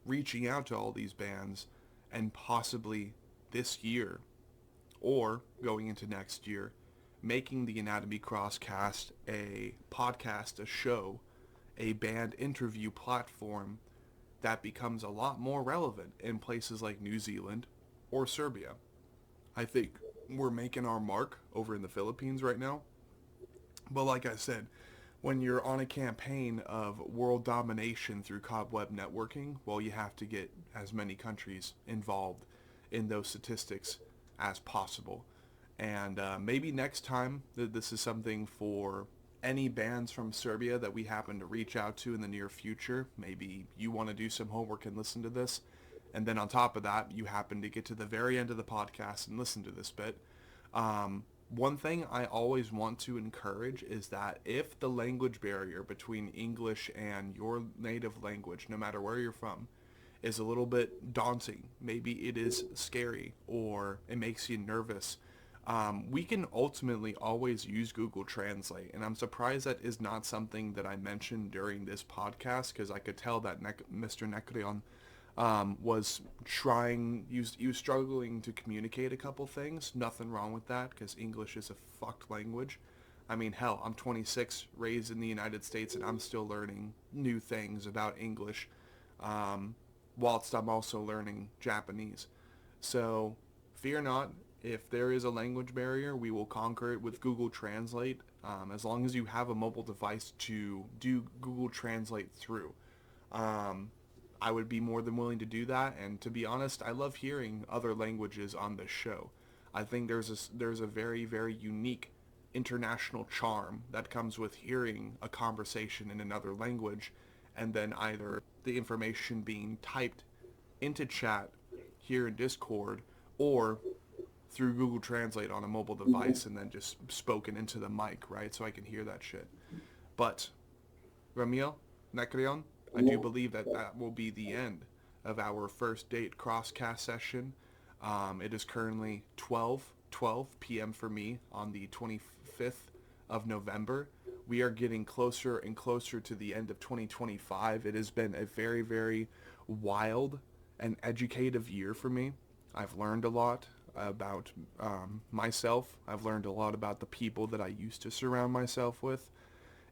reaching out to all these bands and possibly this year or going into next year, making the Anatomy Crosscast a podcast, a show, a band interview platform that becomes a lot more relevant in places like New Zealand or Serbia. I think we're making our mark over in the Philippines right now. But like I said, when you're on a campaign of world domination through cobweb networking, well, you have to get as many countries involved in those statistics as possible. And maybe next time this is something for any bands from Serbia that we happen to reach out to in the near future. Maybe you want to do some homework and listen to this. And then on top of that, you happen to get to the very end of the podcast and listen to this bit. One thing I always want to encourage is that if the language barrier between English and your native language, no matter where you're from, is a little bit daunting, maybe it is scary or it makes you nervous, we can ultimately always use Google Translate. And I'm surprised that is not something that I mentioned during this podcast, because I could tell that Mr. Neckrion was he was struggling to communicate a couple things. Nothing wrong with that, because English is a fucked language. I mean, hell, I'm 26, raised in the United States, and I'm still learning new things about English, whilst I'm also learning Japanese. So, fear not, if there is a language barrier, we will conquer it with Google Translate, as long as you have a mobile device to do Google Translate through. I would be more than willing to do that, and to be honest, I love hearing other languages on this show. I think there's a very, very unique international charm that comes with hearing a conversation in another language, and then either the information being typed into chat here in Discord, or through Google Translate on a mobile device and then just spoken into the mic, right? So I can hear that shit. But, Ramil, Neckrion, I do believe that that will be the end of our first date Crosscast session. It is currently 12 p.m. for me on the 25th of November. We are getting closer and closer to the end of 2025. It has been a very, very wild and educative year for me. I've learned a lot about myself. I've learned a lot about the people that I used to surround myself with.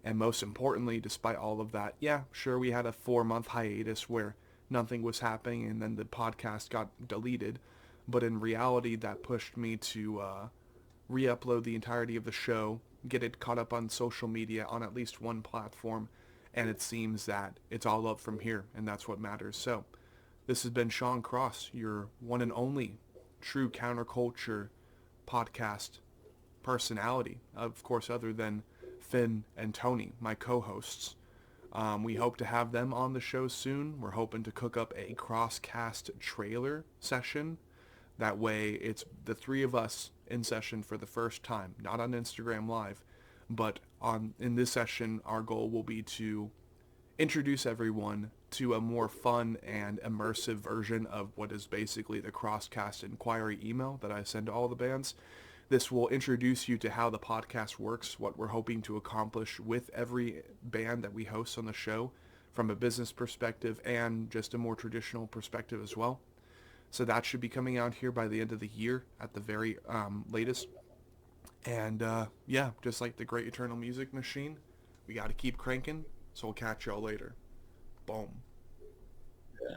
And most importantly, despite all of that, yeah, sure, we had a 4-month hiatus where nothing was happening and then the podcast got deleted. But in reality, that pushed me to re-upload the entirety of the show, get it caught up on social media on at least one platform, and it seems that it's all up from here, and that's what matters. So, this has been Sean Cross, your one and only true counterculture podcast personality, of course, other than Finn and Tony, my co-hosts. We hope to have them on the show soon. We're hoping to cook up a Crosscast trailer session. That way, it's the three of us in session for the first time, not on Instagram Live, but in this session, our goal will be to introduce everyone to a more fun and immersive version of what is basically the Crosscast inquiry email that I send to all the bands. This will introduce you to how the podcast works, what we're hoping to accomplish with every band that we host on the show from a business perspective and just a more traditional perspective as well. So that should be coming out here by the end of the year at the very latest. And yeah, just like the Great Eternal Music Machine, we got to keep cranking. So we'll catch y'all later. Boom. Yeah.